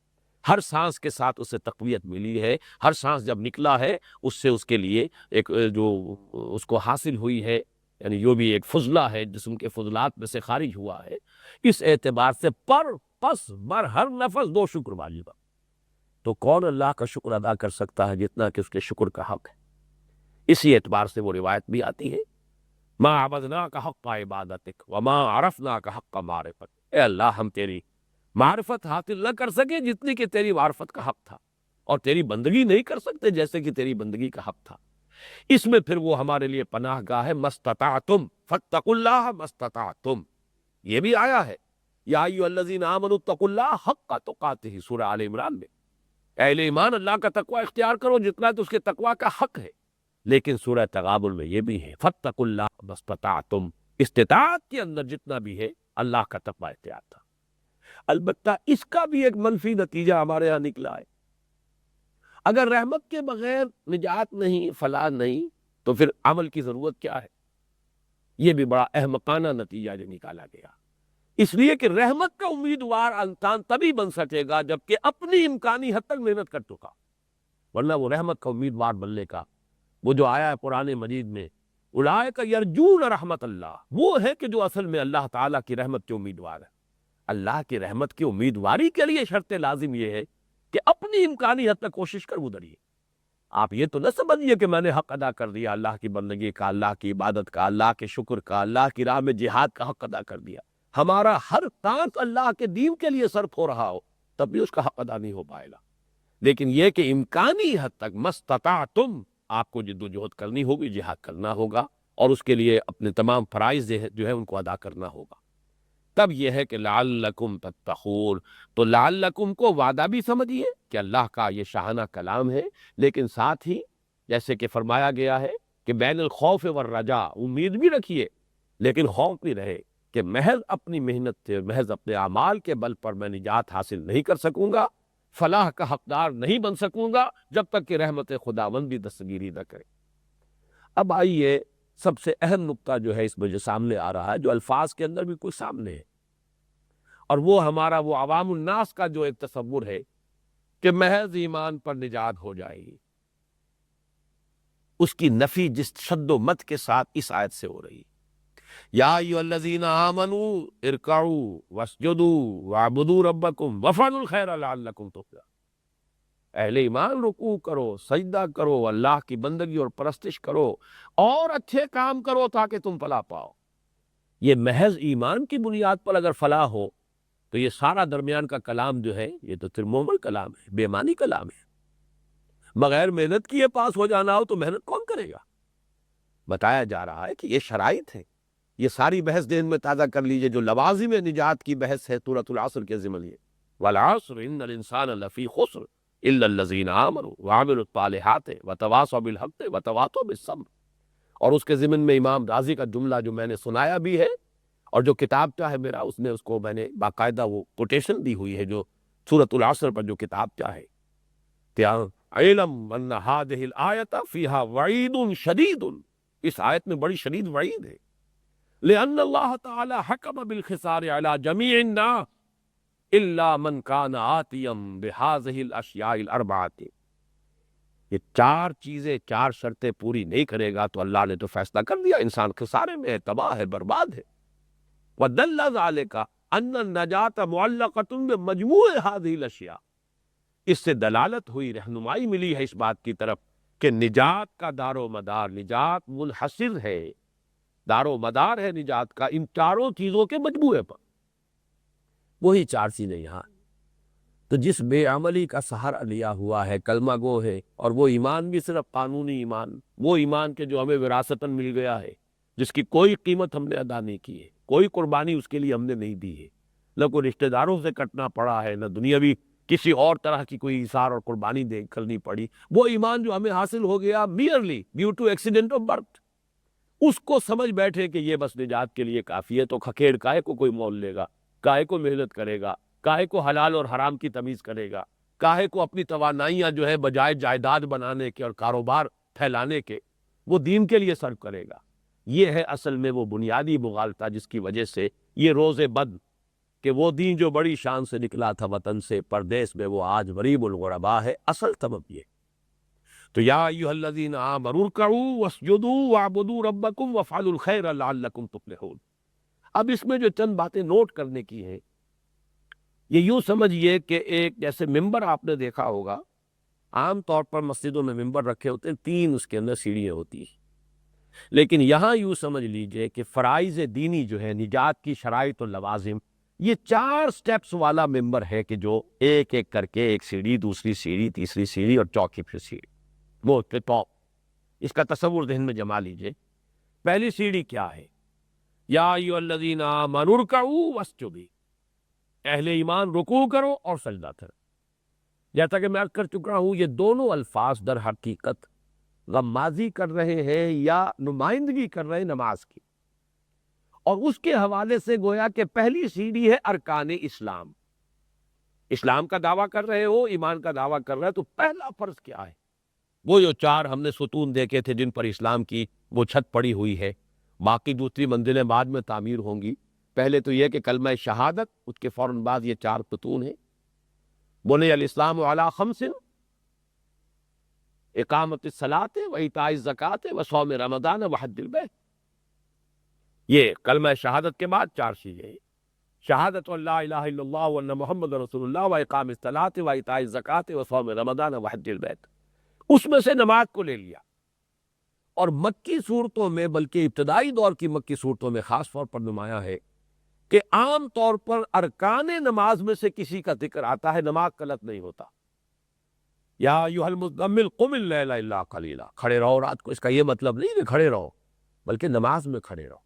ہر سانس کے ساتھ اسے تقویت ملی ہے، ہر سانس جب نکلا ہے اس سے اس کے لیے ایک جو اس کو حاصل ہوئی ہے، یعنی جو بھی ایک فضلہ ہے جسم کے فضلات میں سے خارج ہوا ہے، اس اعتبار سے پس بر ہر نفس 2 شکر واجب۔ تو کون اللہ کا شکر ادا کر سکتا ہے جتنا کہ اس کے شکر کا حق ہے؟ اسی اعتبار سے وہ روایت بھی آتی ہے ما عبدناک حق عبادتک وما عرفناک حق معرفت، اے اللہ ہم تیری معرفت حاصل نہ کر سکے جتنی کہ تیری معرفت کا حق تھا، اور تیری بندگی نہیں کر سکتے جیسے کہ تیری بندگی کا حق تھا۔ اس میں پھر وہ ہمارے لیے پناہ گاہ ہے، مستطعتم فاتقوا اللہ مستطعتم، یہ بھی آیا ہے یا ایھا الذین آمنوا اتقوا اللہ حق تقاتہ، سورہ آل عمران میں، اہل ایمان اللہ کا تقوی اختیار کرو جتنا تو اس کے تقوی کا حق ہے۔ لیکن سورہ تغابن میں یہ بھی ہے فاتقوا اللہ مستطعتم، استطاعت کے اندر جتنا بھی ہے اللہ کا تقوی اختیار تھا۔ البتہ اس کا بھی ایک منفی نتیجہ ہمارے ہاں نکلا ہے، اگر رحمت کے بغیر نجات نہیں، فلاح نہیں، تو پھر عمل کی ضرورت کیا ہے؟ یہ بھی بڑا احمقانہ نتیجہ جو نکالا گیا، اس لیے کہ رحمت کا امیدوار انسان تبھی بن سکے گا جبکہ اپنی امکانی حد تک محنت کر چکا، ورنہ وہ رحمت کا امیدوار بننے کا وہ جو آیا ہے قرآن مجید میں اولئک یرجون رحمت اللہ، وہ ہے کہ جو اصل میں اللہ تعالیٰ کی رحمت کے امیدوار ہے۔ اللہ کی رحمت کی امیدواری کے لیے شرط لازم یہ ہے کہ اپنی امکانی حد تک کوشش کر گزریے۔ آپ یہ تو نہ سمجھیے کہ میں نے حق ادا کر دیا اللہ کی بندگی کا، اللہ کی عبادت کا، اللہ کے شکر کا، اللہ کی راہ میں جہاد کا حق ادا کر دیا۔ ہمارا ہر کام اللہ کے دین کے لیے صرف ہو رہا ہو تب بھی اس کا حق ادا نہیں ہو پائے گا، لیکن یہ کہ امکانی حد تک مستطعتم، آپ کو جد و جہد کرنی ہوگی، جہاد کرنا ہوگا، اور اس کے لیے اپنے تمام فرائض جو ہے ان کو ادا کرنا ہوگا۔ تب یہ ہے کہ لعلکم تتقون، تو لعلکم کو وعدہ بھی سمجھیے کہ اللہ کا یہ شاہانہ کلام ہے، لیکن ساتھ ہی جیسے کہ فرمایا گیا ہے کہ بین الخوف والرجاء، امید بھی رکھیے لیکن خوف بھی رہے کہ محض اپنی محنت سے، محض اپنے اعمال کے بل پر میں نجات حاصل نہیں کر سکوں گا، فلاح کا حقدار نہیں بن سکوں گا جب تک کہ رحمت خداوند بھی دستگیری نہ کرے۔ اب آئیے سب سے اہم نقطہ جو ہے اس میں جو سامنے آ رہا ہے، جو الفاظ کے اندر بھی کوئی سامنے ہے، اور وہ ہمارا وہ عوام الناس کا جو ایک تصور ہے کہ محض ایمان پر نجات ہو جائے گی، اس کی نفی جس شد و مت کے ساتھ اس آیت سے ہو رہی ہے، یا ایھا الذین آمنوا ارکعوا واسجدوا واعبدوا ربکم وافعلوا الخیر لعلکم تفلحون، اہل ایمان رکوع کرو، سجدہ کرو، اللہ کی بندگی اور پرستش کرو، اور اچھے کام کرو تاکہ تم فلاح پاؤ۔ یہ محض ایمان کی بنیاد پر اگر فلاح ہو تو یہ سارا درمیان کا کلام جو ہے یہ تو پھر مومل کلام ہے، بے معنی کلام ہے۔ بغیر محنت کیے پاس ہو جانا ہو تو محنت کون کرے گا؟ بتایا جا رہا ہے کہ یہ شرائط ہے. یہ ساری بحث ذہن میں تازہ کر لیجئے جو لوازم نجات کی بحث ہے سورۃ العصر کے ضمن یہ والعصر ان الانسان لفی خسر الا الذین آمنوا وعملوا الصالحات وتواصوا بالحق وتواصوا بالصبر. اور اس کے ضمن میں امام رازی کا جملہ جو میں نے سنایا بھی ہے اور جو کتاب چاہ ہے میرا اس میں اس کو میں نے باقاعدہ وہ کوٹیشن دی ہوئی ہے جو سورۃ العصر پر جو کتاب چاہ ہے کہ علم ان هذه الآیۃ فیہا وعید شدید. اس آیت میں بڑی شدید وعید ہے. لأن اللہ تعالی حکم بالخسار علی جمیع الناس الا من کان آتیا بهذه الاشیاء الاربعۃ. یہ چار چیزیں چار شرطیں پوری نہیں کرے گا تو اللہ نے تو فیصلہ کر دیا انسان خسارے میں ہے، تباہ ہے، برباد ہے. وَدَلَّ ذَلِكَ أَنَّ النَّجَاةَ مُعَلَّقَةٌ بِمَجْمُوعِ هَذِهِ الْأَشْيَاءِ. اس سے دلالت ہوئی، رہنمائی ملی ہے اس بات کی طرف کہ نجات کا دار و مدار، نجات منحصر ہے، دار و مدار ہے نجات کا ان چاروں چیزوں کے مجموعے پر. وہی چار چیزیں یہاں. تو جس بے عملی کا سہارا لیا ہوا ہے، کلمہ گو ہے، اور وہ ایمان بھی صرف قانونی ایمان، وہ ایمان کے جو ہمیں وراثتاً مل گیا ہے، جس کی کوئی قیمت ہم نے ادا نہیں کی ہے، کوئی قربانی اس کے لیے ہم نے نہیں دی ہے، نہ کوئی رشتہ داروں سے کٹنا پڑا ہے، نہ دنیاوی کسی اور طرح کی کوئی ایثار اور قربانی کرنی پڑی. وہ ایمان جو ہمیں حاصل ہو گیا merely due to accident of birth, اس کو سمجھ بیٹھے کہ یہ بس نجات کے لیے کافی ہے. تو کھکھیڑ کائے کو کوئی مول لے گا، کائے کو محنت کرے گا، کائے کو حلال اور حرام کی تمیز کرے گا، کائے کو اپنی توانائیاں جو ہے بجائے جائیداد بنانے کے اور کاروبار پھیلانے کے وہ دین کے لیے صرف کرے گا. یہ ہے اصل میں وہ بنیادی مغالطہ جس کی وجہ سے یہ روز بد کہ وہ دین جو بڑی شان سے نکلا تھا وطن سے پردیس میں وہ آج غریب الغربا ہے. اصل سبب یہ. تو یا ایھا الذین آمنوا ارکعوا واسجدوا واعبدوا ربکم وافعلوا الخیر لعلکم تفلحون. اب اس میں جو چند باتیں نوٹ کرنے کی ہیں، یہ یوں سمجھیے کہ ایک جیسے ممبر آپ نے دیکھا ہوگا، عام طور پر مسجدوں میں ممبر رکھے ہوتے ہیں، 3 اس کے اندر سیڑھیاں ہوتی ہیں. لیکن یہاں یوں سمجھ لیجئے کہ فرائض دینی جو ہے، نجات کی شرائط و لوازم، یہ 4 سٹیپس والا ممبر ہے کہ جو ایک ایک کر کے ایک سیڑھی، دوسری سیڑھی، تیسری سیڑھی اور چوتھی پھر سیڑھی، وہ ٹاپ. اس کا تصور ذہن میں جما لیجئے. پہلی سیڑھی کیا ہے؟ یا ایھا الذین آمنوا ارکعوا واسجدوا. اہل ایمان رکوع کرو اور سجدہ کرو. جیسا کہ میں عرض کر چکا ہوں یہ دونوں الفاظ در حقیقت غمازی کر رہے ہیں یا نمائندگی کر رہے ہیں نماز کی، اور اس کے حوالے سے گویا کہ پہلی سیڑھی ہے ارکان اسلام. اسلام کا دعویٰ کر رہے ہو، ایمان کا دعویٰ کر رہے ہو، تو پہلا فرض کیا ہے؟ وہ جو 4 ہم نے ستون دیکھے تھے جن پر اسلام کی وہ چھت پڑی ہوئی ہے، باقی دوسری منزلیں بعد میں تعمیر ہوں گی. پہلے تو یہ کہ کلمہ شہادت، اس کے فوراً بعد یہ 4 ستون ہیں. بنی الاسلام علی 5: اقامت الصلاۃ وایتاء الزکوٰۃ وصوم رمضان وحج البیت. یہ کلمہ شہادت کے بعد 4 چیزیں ہیں: شہادت ان لا الہ الا اللہ وان محمد رسول اللہ واقام الصلاۃ وایتاء الزکوٰۃ وصوم رمضان وحج البیت. اس میں سے نماز کو لے لیا. اور مکی صورتوں میں، بلکہ ابتدائی دور کی مکی صورتوں میں خاص طور پر نمایاں ہے کہ عام طور پر ارکان نماز میں سے کسی کا ذکر آتا ہے، نماز غلط نہیں ہوتا. یا ایھا المزمل قم اللیل الا قلیلا. کھڑے رہو رات کو. اس کا یہ مطلب نہیں کہ کھڑے رہو، بلکہ نماز میں کھڑے رہو.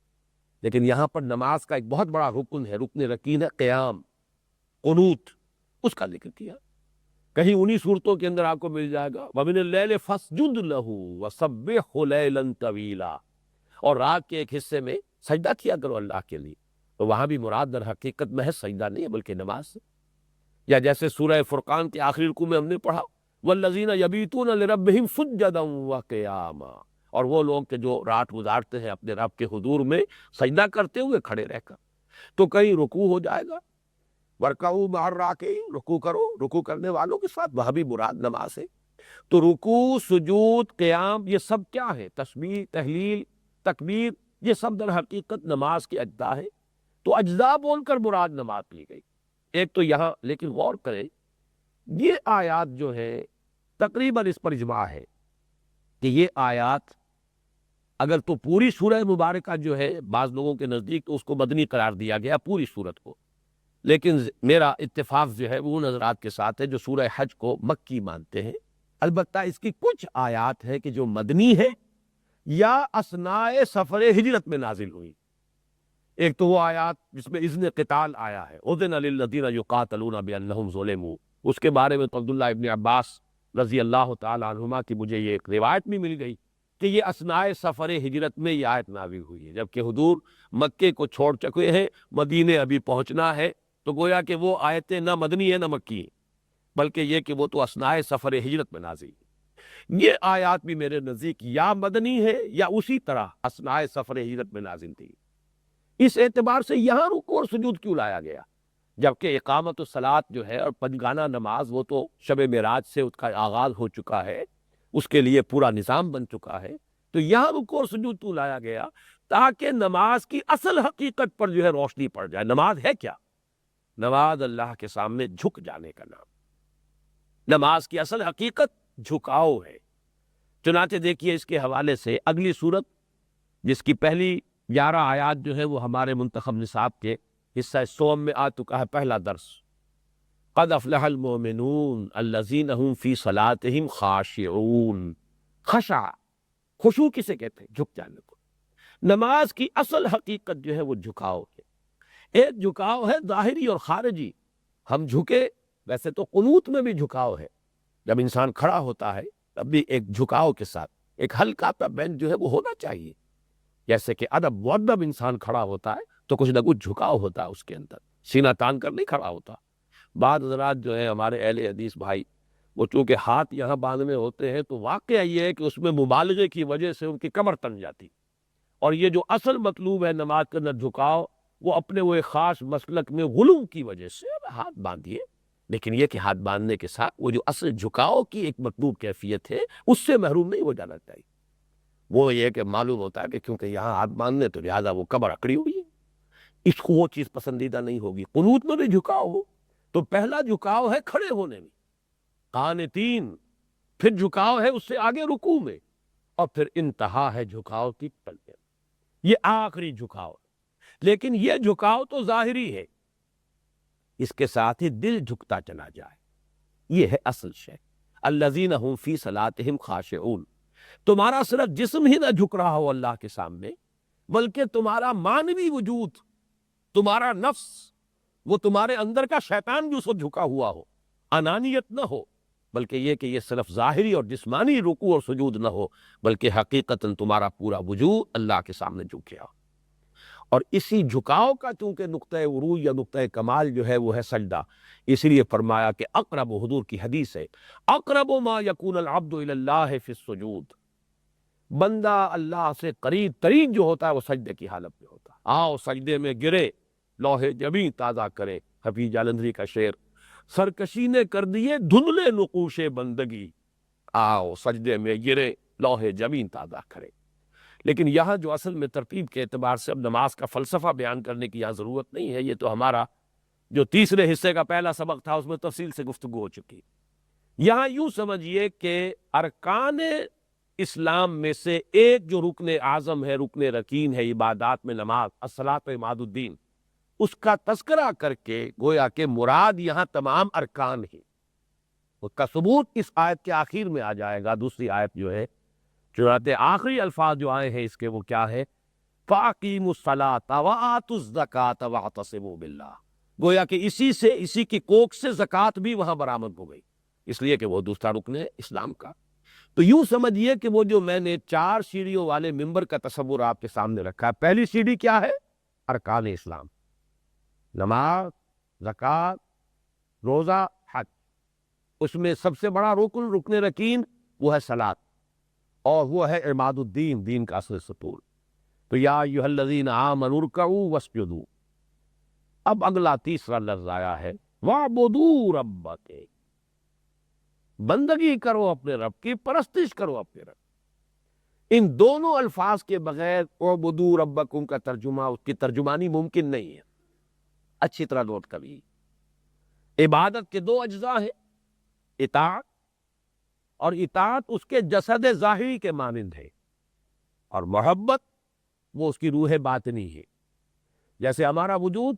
لیکن یہاں پر نماز کا ایک بہت بڑا رکن ہے، رکن رکین ہے قیام، قنوت، اس کا ذکر کیا. کہیں انہی صورتوں کے اندر آپ کو مل جائے گا وَمِنَ اللَّيْلِ فَاسْجُدْ لَهُ وَسَبِّحْهُ لَيْلًا طَوِيلًا. اور رات کے ایک حصے میں سجدہ کیا کرو اللہ کے لیے. تو وہاں بھی مراد در حقیقت محض سجدہ نہیں ہے بلکہ نماز سے. یا جیسے سورہ فرقان کے آخری رکوع میں ہم نے پڑھا وَالَّذِينَ يَبِيتُونَ لِرَبِّهِمْ سُجَّدًا وَقِيَامًا. اور وہ لوگ کہ جو رات گزارتے ہیں اپنے رب کے حضور میں سجدہ کرتے ہوئے کھڑے رہ کر. تو کہیں رکوع ہو جائے گا وَارْكَعُوا مَعَ الرَّاكِعِينَ، رکوع کرو رکوع کرنے والوں کے ساتھ، وہاں بھی مراد نماز ہے. تو رکوع، سجود، قیام، یہ سب کیا ہے؟ تسبیح، تحلیل، تکبیر، یہ سب در حقیقت نماز کے اجزاء ہے. تو اجزاء بول کر مراد نماز لی گئی. ایک تو یہاں لیکن غور کریں، یہ آیات جو ہے تقریباً اس پر اجماع ہے کہ یہ آیات اگر تو پوری سورہ مبارکہ جو ہے بعض لوگوں کے نزدیک تو اس کو مدنی قرار دیا گیا پوری سورت کو، لیکن میرا اتفاق جو ہے وہ نظرات کے ساتھ ہے جو سورہ حج کو مکی مانتے ہیں. البتہ اس کی کچھ آیات ہے کہ جو مدنی ہے یا اثناء سفر ہجرت میں نازل ہوئی۔ ایک تو وہ آیات جس میں اذن قتال آیا ہے، اذن للذین یقاتلون بانہم ظلموا، اس کے بارے میں تو عبداللہ ابن عباس رضی اللہ تعالی عنہما کی مجھے یہ ایک روایت بھی مل گئی کہ یہ اثناء سفر ہجرت میں یہ آیت نازل ہوئی ہے، جبکہ حضور مکے کو چھوڑ چکے ہیں، مدینے ابھی پہنچنا ہے، تو گویا کہ وہ آیتیں نہ مدنی ہیں نہ مکی ہیں، بلکہ یہ کہ وہ تو اثناء سفر ہجرت میں نازل ہیں۔ یہ آیات بھی میرے نزدیک یا مدنی ہے یا اسی طرح اثناء سفر ہجرت میں نازل تھی۔ اس اعتبار سے یہاں رکوع اور سجود کیوں لایا گیا؟ جبکہ اقامت الصلاۃ جو ہے اور پنجگانہ نماز وہ تو شب معراج سے اس کا آغاز ہو چکا ہے، اس کے لیے پورا نظام بن چکا ہے، تو یہاں رکوع اور سجود کیوں لایا گیا؟ تاکہ نماز کی اصل حقیقت پر جو ہے روشنی پڑ جائے۔ نماز ہے کیا؟ نماز اللہ کے سامنے جھک جانے کا نام۔ نماز کی اصل حقیقت جھکاؤ ہے۔ چنانچہ دیکھیے اس کے حوالے سے اگلی سورت جس کی پہلی 11 آیات جو ہے وہ ہمارے منتخب نصاب کے حصہ سوم میں آ چکا ہے، پہلا درس۔ قد افلح المؤمنون الذین هم فی صلاتهم خاشعون۔ خشع، خشوع کسے کہتے ہیں؟ جھک جانے کو۔ نماز کی اصل حقیقت جو ہے وہ جھکاؤ ہے۔ ایک جھکاؤ ہے ظاہری اور خارجی، ہم جھکے، ویسے تو قنوت میں بھی جھکاؤ ہے، جب انسان کھڑا ہوتا ہے تب بھی ایک جھکاؤ کے ساتھ ایک ہلکا سا بینچ جو ہے وہ ہونا چاہیے، جیسے کہ ادب مؤدب انسان کھڑا ہوتا ہے تو کچھ نہ کچھ جھکاؤ ہوتا ہے اس کے اندر، سینہ تان کر نہیں کھڑا ہوتا۔ بعض حضرات جو ہیں ہمارے اہل حدیث بھائی، وہ چونکہ ہاتھ یہاں باندھنے ہوتے ہیں تو واقعہ یہ ہے کہ اس میں مبالغے کی وجہ سے ان کی کمر تن جاتی، اور یہ جو اصل مطلوب ہے نماز کے اندر جھکاؤ، وہ اپنے وہ ایک خاص مسلک میں غلو کی وجہ سے ہاتھ باندھیے، لیکن یہ کہ ہاتھ باندھنے کے ساتھ وہ جو اصل جھکاؤ کی ایک مطلوب کیفیت ہے اس سے محروم نہیں ہو جانا چاہیے۔ وہ یہ کہ معلوم ہوتا ہے کہ کیونکہ یہاں ہاتھ باندھنے تو لہٰذا وہ کمر اکڑی ہوئی ہے، اس کو وہ چیز پسندیدہ نہیں ہوگی۔ قنوت میں بھی جھکاؤ ہو تو پہلا جھکاؤ ہے کھڑے ہونے میں، قانتین، پھر جھکاؤ ہے اس سے آگے رکوع میں، اور پھر انتہا ہے جھکاؤ کی پلے، یہ آخری جھکاؤ ہے۔ لیکن یہ جھکاؤ تو ظاہری ہے، اس کے ساتھ ہی دل جھکتا چلا جائے، یہ ہے اصل شے۔ الذین هم فی صلاتہم خاشعون۔ تمہارا صرف جسم ہی نہ جھک رہا ہو اللہ کے سامنے، بلکہ تمہارا مانوی وجود، تمہارا نفس، وہ تمہارے اندر کا شیطان بھی اس وقت جھکا ہوا ہو، انانیت نہ ہو، بلکہ یہ کہ یہ صرف ظاہری اور جسمانی رکوع اور سجود نہ ہو، بلکہ حقیقتاً تمہارا پورا وجود اللہ کے سامنے جھکیا۔ اور اسی جھکاؤ کا چونکہ نقطۂ عروج یا نقطۂ کمال جو ہے وہ ہے سجدہ، اس لیے فرمایا کہ اقرب، حضور کی حدیث ہے، اقرب ما یکون العبد الی اللہ فی السجود، بندہ اللہ سے قریب ترین جو ہوتا ہے وہ سجدے کی حالت میں ہوتا ہے۔ آؤ سجدے میں گرے، لوح جبیں تازہ کرے، حفیظ جالندھری کا شعر، سرکشی نے کر دیے دھندلے نقوش بندگی، آؤ سجدے میں گرے، لوح جبیں تازہ کرے۔ لیکن یہاں جو اصل میں ترتیب کے اعتبار سے اب نماز کا فلسفہ بیان کرنے کی یہاں ضرورت نہیں ہے، یہ تو ہمارا جو تیسرے حصے کا پہلا سبق تھا اس میں تفصیل سے گفتگو ہو چکی۔ یہاں یوں سمجھیے کہ ارکان اسلام میں سے ایک جو رکن اعظم ہے، رکن رکین ہے عبادات میں نماز، الصلاۃ عماد الدین، اس کا تذکرہ کر کے گویا کہ مراد یہاں تمام ارکان ہیں۔ اس کا ثبوت اس آیت کے آخر میں آ جائے گا، دوسری آیت جو ہے، چنانچہ آخری الفاظ جو آئے ہیں اس کے وہ کیا ہے؟ فَأَقِيمُوا الصَّلَاةَ وَآتُوا الزَّكَاةَ وَاعْتَصِمُوا بِاللَّهِ، گویا کہ اسی کی کوکھ سے زکوٰۃ بھی وہاں برآمد ہو گئی، اس لیے کہ وہ دوسرا رکن ہے اسلام کا۔ تو یوں سمجھیے کہ وہ جو میں نے 4 سیڑھیوں والے ممبر کا تصور آپ کے سامنے رکھا ہے، پہلی سیڑھی کیا ہے؟ ارکان اسلام، نماز، زکوٰۃ، روزہ، حج۔ اس میں سب سے بڑا رکن رکین وہ ہے صلاۃ، اور وہ ہے عماد الدین، دین کا اصل ستون۔ تو یا ایھا الذین آمنوا ارکعوا واسجدوا۔ اب اگلا تیسرا لفظ آیا ہے وَاعْبُدُوا رَبَّکُم، بندگی کرو اپنے رب کی، پرستش کرو اپنے رب۔ ان دونوں الفاظ کے بغیر اعبدوا ربکم کا ترجمہ، اس کی ترجمانی ممکن نہیں ہے۔ اچھی طرح نوٹ کریے، عبادت کے 2 اجزاء ہیں، اطاعت، اور اطاعت اس کے جسد ظاہری کے مانند ہے، اور محبت وہ اس کی روح باطنی ہے۔ جیسے ہمارا وجود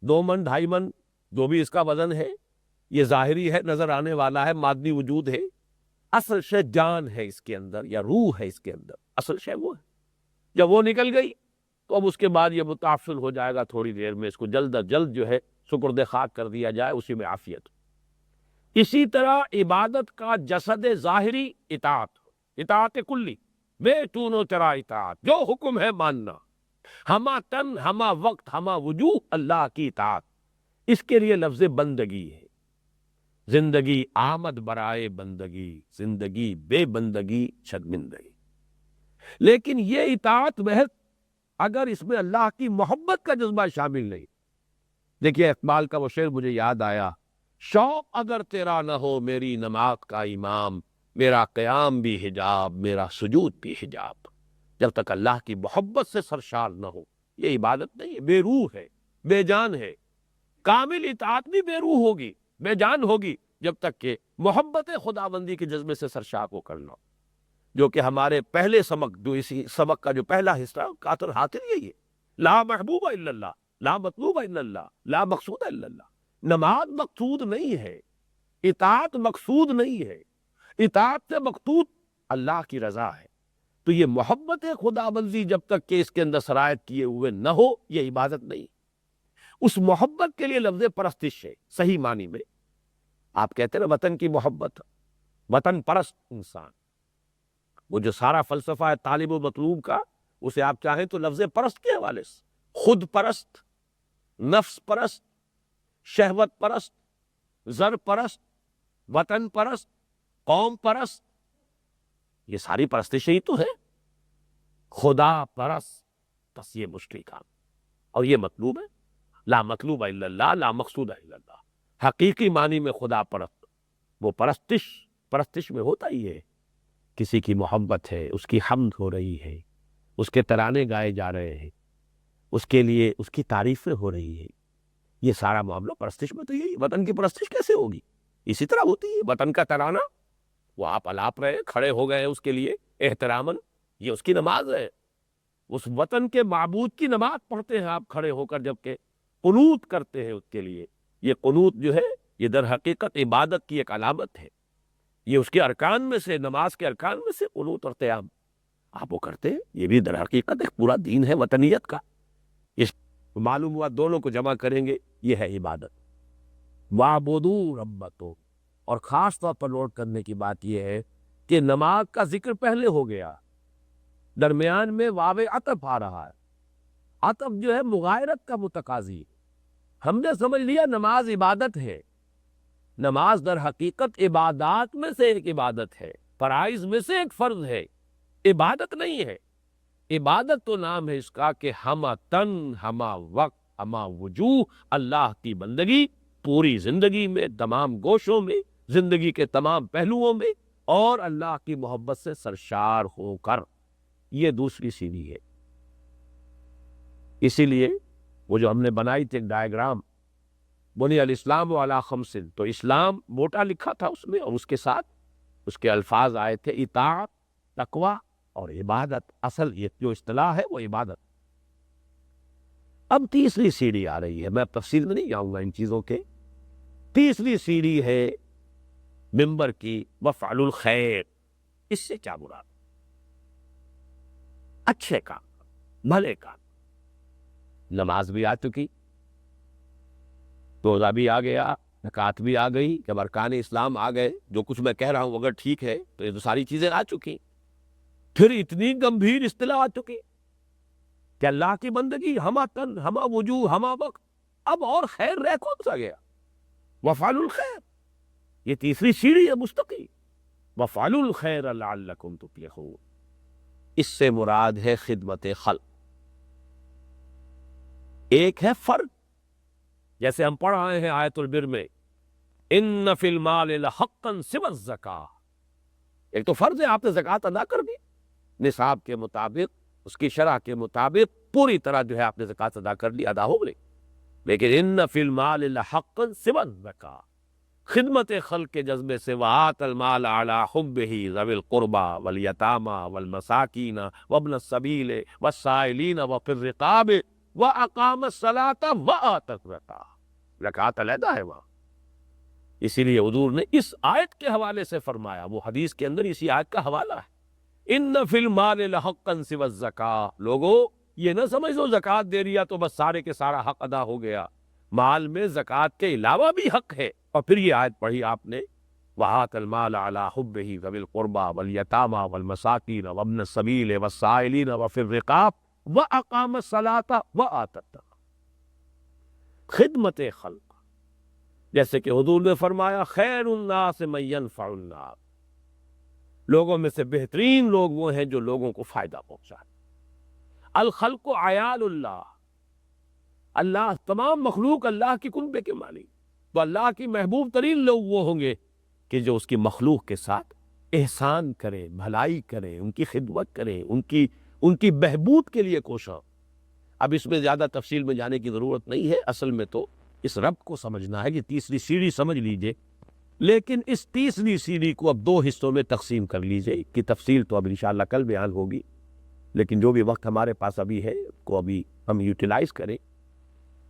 2 من 2.5 من جو بھی اس کا وزن ہے، یہ ظاہری ہے، نظر آنے والا ہے، مادی وجود ہے، اصل شے جان ہے اس کے اندر یا روح ہے اس کے اندر، اصل شے وہ ہے. جب وہ نکل گئی تو اب اس کے بعد یہ متعفن ہو جائے گا تھوڑی دیر میں، اس کو جلد از جلد جو ہے سپرد خاک کر دیا جائے، اسی میں عافیت. اسی طرح عبادت کا جسد ظاہری اطاعت، اطاعت کلی، بے تون و تیرا اطاعت، جو حکم ہے ماننا، ہما تن ہما وقت ہما وجوہ اللہ کی اطاعت. اس کے لیے لفظ بندگی ہے. زندگی آمد برائے بندگی، زندگی بے بندگی شرمندگی. لیکن یہ اطاعت محض اگر اس میں اللہ کی محبت کا جذبہ شامل نہیں. دیکھیے اقبال کا وہ شعر مجھے یاد آیا، شوق اگر تیرا نہ ہو میری نماز کا امام، میرا قیام بھی حجاب میرا سجود بھی حجاب. جب تک اللہ کی محبت سے سرشار نہ ہو یہ عبادت نہیں ہے، بے روح ہے، بے جان ہے. کامل اطاعت بھی بے روح ہوگی، بے جان ہوگی، جب تک کہ محبت خداوندی کے جذبے سے سرشار ہو کرنا، جو کہ ہمارے پہلے سبق، جو اسی سبق کا جو پہلا حصہ قاطر حاطر یہی ہے، لا محبوب الا اللہ، لا مطلوب الا اللہ، لا مقصود الا اللہ. نماز مقصود نہیں ہے، اطاعت مقصود نہیں ہے، اطاعت سے مقصود اللہ کی رضا ہے. تو یہ محبت خداوندی جب تک کہ اس کے اندر سرایت کیے ہوئے نہ ہو یہ عبادت نہیں. اس محبت کے لیے لفظ پرستش ہے صحیح معنی میں. آپ کہتے ہیں نا وطن کی محبت، وطن پرست انسان، وہ جو سارا فلسفہ ہے طالب و مطلوب کا، اسے آپ چاہیں تو لفظ پرست کے حوالے سے، خود پرست، نفس پرست، شہوت پرست، زر پرست، وطن پرست، قوم پرست، یہ ساری پرستش ہی تو ہے. خدا پرست، بس یہ مشکل کام، اور یہ مطلوب ہے. لا مطلوب الا اللہ، لا مقصود الا اللہ. حقیقی معنی میں خدا پرست، وہ پرستش میں ہوتا ہی ہے. کسی کی محبت ہے، اس کی حمد ہو رہی ہے، اس کے ترانے گائے جا رہے ہیں، اس کے لیے اس کی تعریفیں ہو رہی ہے. یہ سارا معاملہ پرستش میں تو یہی. وطن کی پرستش کیسے ہوگی؟ اسی طرح ہوتی ہے. وطن کا ترانہ وہ آپ الاپ رہے، کھڑے ہو گئے اس کے لیے احتراماً، یہ اس کی نماز ہے. اس وطن کے معبود کی نماز پڑھتے ہیں آپ کھڑے ہو کر، جبکہ قنوت کرتے ہیں اس کے لیے. یہ قنوت جو ہے یہ در حقیقت عبادت کی ایک علامت ہے. یہ اس کے ارکان میں سے، نماز کے ارکان میں سے قنوت اور قیام آپ وہ کرتے ہیں. یہ بھی در حقیقت ایک پورا دین ہے وطنیت کا. اس معلوم ہوا دونوں کو جمع کریں گے یہ ہے عبادت. وَاعْبُدُوا رَبَّكُمْ. اور خاص طور پر نوٹ کرنے کی بات یہ ہے کہ نماز کا ذکر پہلے ہو گیا، درمیان میں واو عطف آ رہا ہے. عطف جو ہے مغایرت کا متقاضی. ہم نے سمجھ لیا نماز عبادت ہے. نماز در حقیقت عبادات میں سے ایک عبادت ہے، فرائض میں سے ایک فرض ہے، عبادت نہیں ہے. عبادت تو نام ہے اس کا کہ ہما تن ہما وقت ہما وجوہ اللہ کی بندگی پوری زندگی میں، تمام گوشوں میں، زندگی کے تمام پہلوؤں میں، اور اللہ کی محبت سے سرشار ہو کر. یہ دوسری سیڑھی ہے. اسی لیے وہ جو ہم نے بنائی تھی ایک ڈائیگرام، بنی الاسلام علی خمس، تو اسلام موٹا لکھا تھا اس میں، اور اس کے ساتھ اس کے الفاظ آئے تھے اطاعت، تقوی اور عبادت. اصل یہ جو اصطلاح ہے وہ عبادت. اب تیسری سیڑھی آ رہی ہے، میں تفصیل میں نہیں جاؤں گا ان چیزوں کے. تیسری سیڑھی ہے منبر کی، وفعل الخیر. اس سے کیا مراد؟ اچھے کام، بھلے کام. نماز بھی آ چکی، روزہ بھی آ گیا، زکوٰۃ بھی آ گئی. جب ارکان اسلام آ گئے، جو کچھ میں کہہ رہا ہوں اگر ٹھیک ہے تو یہ تو ساری چیزیں آ چکی. پھر اتنی گمبھیر اصطلاح آ چکی کہ اللہ کی بندگی ہما تن ہما وجوہ ہما وقت. اب اور خیر رہ کون سا گیا؟ وفعل الخیر. یہ تیسری سیڑھی ہے مستقی. وفعل الخیر لعلکم تفلحون. اس سے مراد ہے خدمت خلق. ایک ہے فرض، جیسے ہم پڑھ رہے ہیں آیت البر میں، ان فی المال لحقا سوی الزکاۃ. ایک تو فرض ہے، آپ نے زکوٰۃ ادا کر دی نصاب کے مطابق، اس کی شرح کے مطابق پوری طرح جو ہے آپ نے زکوٰۃ ادا کر لی، ادا ہو گئی. لیکن ان فی المال لحقا سوی الزکاۃ، خدمت خلق کے جذبے سے، وآت المال علی حبہ ذوی القربى والیتامى والمساکین وابن السبیل والسائلین وفی الرقاب واقام الصلاۃ وآتى الزکاۃ. زکوٰۃ علیحدہ ہے وہاں. اسی لیے حضور نے اس آیت کے حوالے سے فرمایا، وہ حدیث کے اندر اسی آیت کا حوالہ ہے، ان فی المال لحقا سوی الزکاۃ، لوگو یہ نہ سمجھ لو زکوٰۃ دے ریا تو بس سارے کے سارا حق ادا ہو گیا، مال میں زکوٰۃ کے علاوہ بھی حق ہے۔ اور پھر یہ آیت پڑھی آپ نے، وَآتَى الْمَالَ عَلَىٰ حُبِّهِ ذَوِي الْقُرْبَىٰ وَالْيَتَامَىٰ وَالْمَسَاكِينَ وَابْنَ السَّبِيلِ وَالسَّائِلِينَ وَفِي الرِّقَابِ وَأَقَامَ الصَّلَاةَ وَآتَى الزَّكَاةَ، خدمت خلق، جیسے کہ حضور نے فرمایا خیر الناس من ينفع الناس، لوگوں میں سے بہترین لوگ وہ ہیں جو لوگوں کو فائدہ پہنچائے۔ الخلق عیال اللہ، اللہ تمام مخلوق اللہ کی کنبے کے مالک، تو اللہ کی محبوب ترین لوگ وہ ہوں گے کہ جو اس کی مخلوق کے ساتھ احسان کریں، بھلائی کریں، ان کی خدمت کریں، ان کی بہبود کے لیے کوشاں۔ اب اس میں زیادہ تفصیل میں جانے کی ضرورت نہیں ہے، اصل میں تو اس رب کو سمجھنا ہے کہ تیسری سیڑھی سمجھ لیجئے، لیکن اس تیسری سیڑھی کو اب دو حصوں میں تقسیم کر لیجئے، کہ تفصیل تو اب انشاءاللہ کل بیان ہوگی، لیکن جو بھی وقت ہمارے پاس ابھی ہے کو ابھی ہم یوٹیلائز کریں۔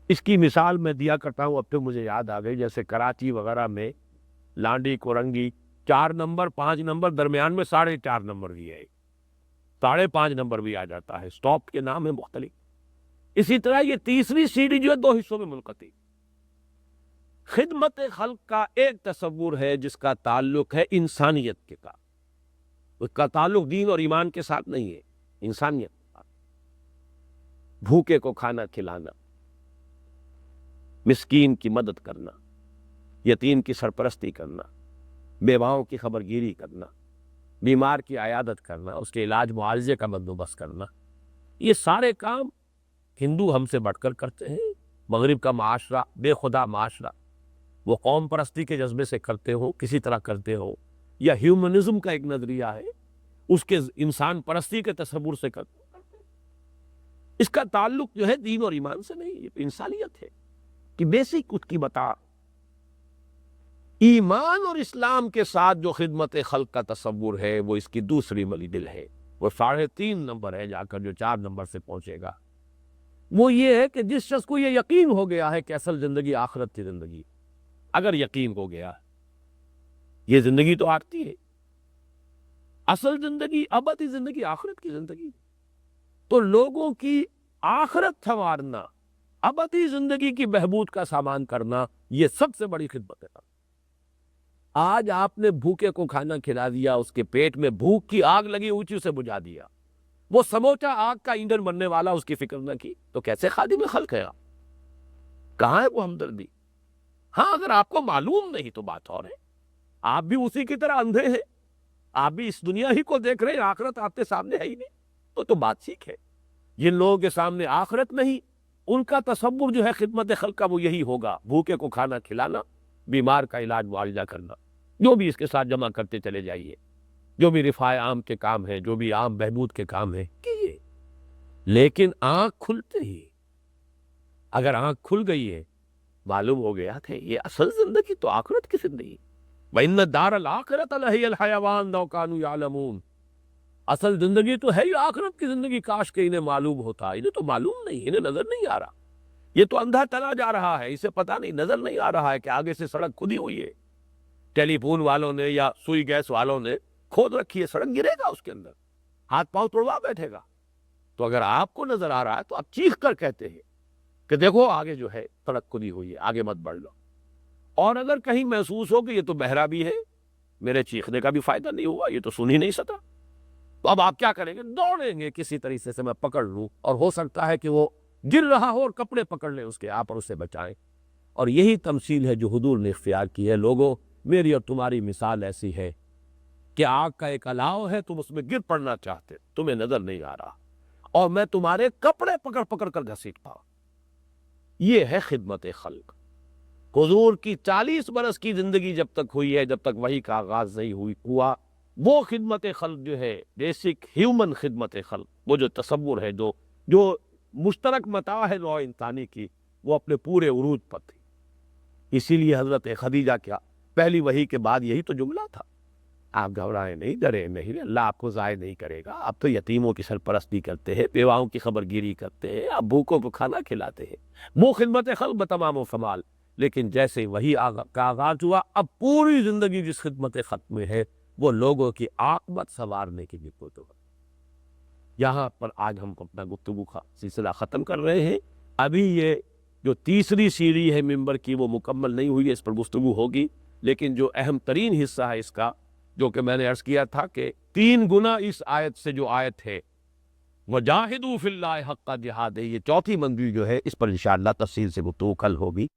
اس کی مثال میں دیا کرتا ہوں، اب پھر مجھے یاد آ گئی، جیسے کراچی وغیرہ میں لانڈی کورنگی 4 نمبر 5 نمبر، درمیان میں 4.5 نمبر بھی ہے، 5.5 نمبر بھی آ جاتا ہے، سٹاپ کے نام ہے مختلف۔ اسی طرح یہ تیسری سیڑھی جو ہے 2 حصوں میں منقسم۔ خدمت خلق کا ایک تصور ہے جس کا تعلق ہے انسانیت کے ساتھ، اس کا تعلق دین اور ایمان کے ساتھ نہیں ہے، انسانیت کے ساتھ۔ بھوکے کو کھانا کھلانا، مسکین کی مدد کرنا، یتیم کی سرپرستی کرنا، بیواؤں کی خبر گیری کرنا، بیمار کی عیادت کرنا، اس کے علاج معالجے کا بندوبست کرنا، یہ سارے کام ہندو ہم سے بڑھ کر کرتے ہیں۔ مغرب کا معاشرہ بے خدا معاشرہ، وہ قوم پرستی کے جذبے سے کرتے ہو، کسی طرح کرتے ہو، یا ہیومنزم کا ایک نظریہ ہے اس کے انسان پرستی کے تصور سے کرتے ہو، اس کا تعلق جو ہے دین اور ایمان سے نہیں، یہ انسانیت ہے کہ بیسک اس کی بتا۔ ایمان اور اسلام کے ساتھ جو خدمت خلق کا تصور ہے وہ اس کی دوسری ملی دل ہے، وہ 3.5 نمبر ہے، جا کر جو 4 نمبر سے پہنچے گا۔ وہ یہ ہے کہ جس شخص کو یہ یقین ہو گیا ہے کہ اصل زندگی آخرت کی زندگی، اگر یقین ہو گیا یہ زندگی تو آتی ہے، اصل زندگی ابدی زندگی آخرت کی زندگی، تو لوگوں کی آخرت سنوارنا، ابدی زندگی کی بہبود کا سامان کرنا، یہ سب سے بڑی خدمت ہے۔ آج آپ نے بھوکے کو کھانا کھلا دیا، اس کے پیٹ میں بھوک کی آگ لگی ہوئی تھی، اسے بجھا دیا، وہ سموچا آگ کا ایندھن بننے والا، اس کی فکر نہ کی، تو کیسے خادم خلق ہے آپ؟ کہاں ہے وہ ہمدردی؟ ہاں اگر آپ کو معلوم نہیں تو بات اور ہے، آپ بھی اسی کی طرح اندھے ہیں، آپ بھی اس دنیا ہی کو دیکھ رہے ہیں، آخرت آپ کے سامنے ہے ہی نہیں، تو بات سیکھ ہے۔ جن لوگوں کے سامنے آخرت نہیں، ان کا تصور جو ہے خدمت خلق کا وہ یہی ہوگا، بھوکے کو کھانا کھلانا، بیمار کا علاج معالجہ کرنا، جو بھی اس کے ساتھ جمع کرتے چلے جائیے، جو بھی رفاع عام کے کام ہیں، جو بھی عام بہبود کے کام ہیں کیجیے، لیکن آنکھ کھلتے ہی، اگر آنکھ کھل گئی ہے، معلوم ہو گیا کہ یہ اصل زندگی تو آخرت کی زندگی، وَإِنَّ الدَّارَ الْآخِرَةَ لَهِيَ الْحَيَوَانُ لَوْ كَانُوا يَعْلَمُونَ، اصل زندگی تو ہے ہی آخرت کی زندگی، کاش کہ انہیں معلوم ہوتا، انہیں تو معلوم نہیں، انہیں نظر نہیں آ رہا، یہ تو اندھا چلا جا رہا ہے، اسے پتہ نہیں، نظر نہیں آ رہا ہے کہ آگے سے سڑک کھدی ہوئی ہے، ٹیلی فون والوں نے یا سوئی گیس والوں نے کھود رکھی ہے، سڑک گرے گا اس کے اندر، ہاتھ پاؤں توڑوا بیٹھے گا۔ تو اگر آپ کو نظر آ رہا ہے تو آپ چیخ کر کہتے ہیں کہ دیکھو آگے جو ہے سڑک کھدی ہوئی ہے، آگے مت بڑھ لو۔ اور اگر کہیں محسوس ہو کہ یہ تو بہرا بھی ہے، میرے چیخنے کا بھی فائدہ نہیں ہوا، یہ تو سن ہی نہیں سکا، تو اب آپ کیا کریں گے؟ دوڑیں گے کسی طریقے سے میں پکڑ لوں، اور ہو سکتا ہے کہ وہ گر رہا ہو اور کپڑے پکڑ لیں اس کے، آپ اور اسے بچائیں۔ اور یہی تمثیل ہے جو حضور نے اختیار کی ہے۔ لوگوں، میری اور تمہاری مثال ایسی ہے کہ آگ کا ایک الاؤ ہے، تم اس میں گر پڑنا چاہتے، تمہیں نظر نہیں آ رہا، اور میں تمہارے کپڑے پکڑ پکڑ کر گھسیٹتا ہوں۔ یہ ہے خدمت خلق۔ حضور کی 40 برس کی زندگی جب تک ہوئی ہے، جب تک وحی کا آغاز نہیں ہوا، وہ خدمت خلق جو ہے، بیسک ہیومن خدمت خلق، وہ جو تصور ہے، جو مشترک متاع ہے نوع انسانی کی، وہ اپنے پورے عروج پر تھی۔ اسی لیے حضرت خدیجہ کیا پہلی وحی کے بعد یہی تو جملہ تھا، آپ گھبرائیں نہیں، ڈرے نہیں، اللہ آپ کو ضائع نہیں کرے گا، آپ تو یتیموں کی سرپرستی کرتے ہیں، بیواؤں کی خبر گیری کرتے ہیں، آپ بھوکوں کو کھانا کھلاتے ہیں، وہ خدمت خلق بتمام و کمال۔ لیکن جیسے وہی کا آغاز ہوا، اب پوری زندگی جس خدمت ختم میں ہے وہ لوگوں کی عاقبت سنوارنے کے لیے کوئی تو یہاں پر آج ہم اپنا گفتگو کا سلسلہ ختم کر رہے ہیں۔ ابھی یہ جو تیسری سیڑھی ہے ممبر کی وہ مکمل نہیں ہوئی ہے، اس پر گفتگو ہوگی، لیکن جو اہم ترین حصہ ہے اس کا، جو کہ میں نے عرض کیا تھا کہ 3 گنا اس آیت سے جو آیت ہے وَجَاهِدُوا فِي اللَّهِ حَقَّ جِهَادِهِ، یہ چوتھی منزل جو ہے اس پر انشاءاللہ تفصیل سے گفتگو کل ہوگی۔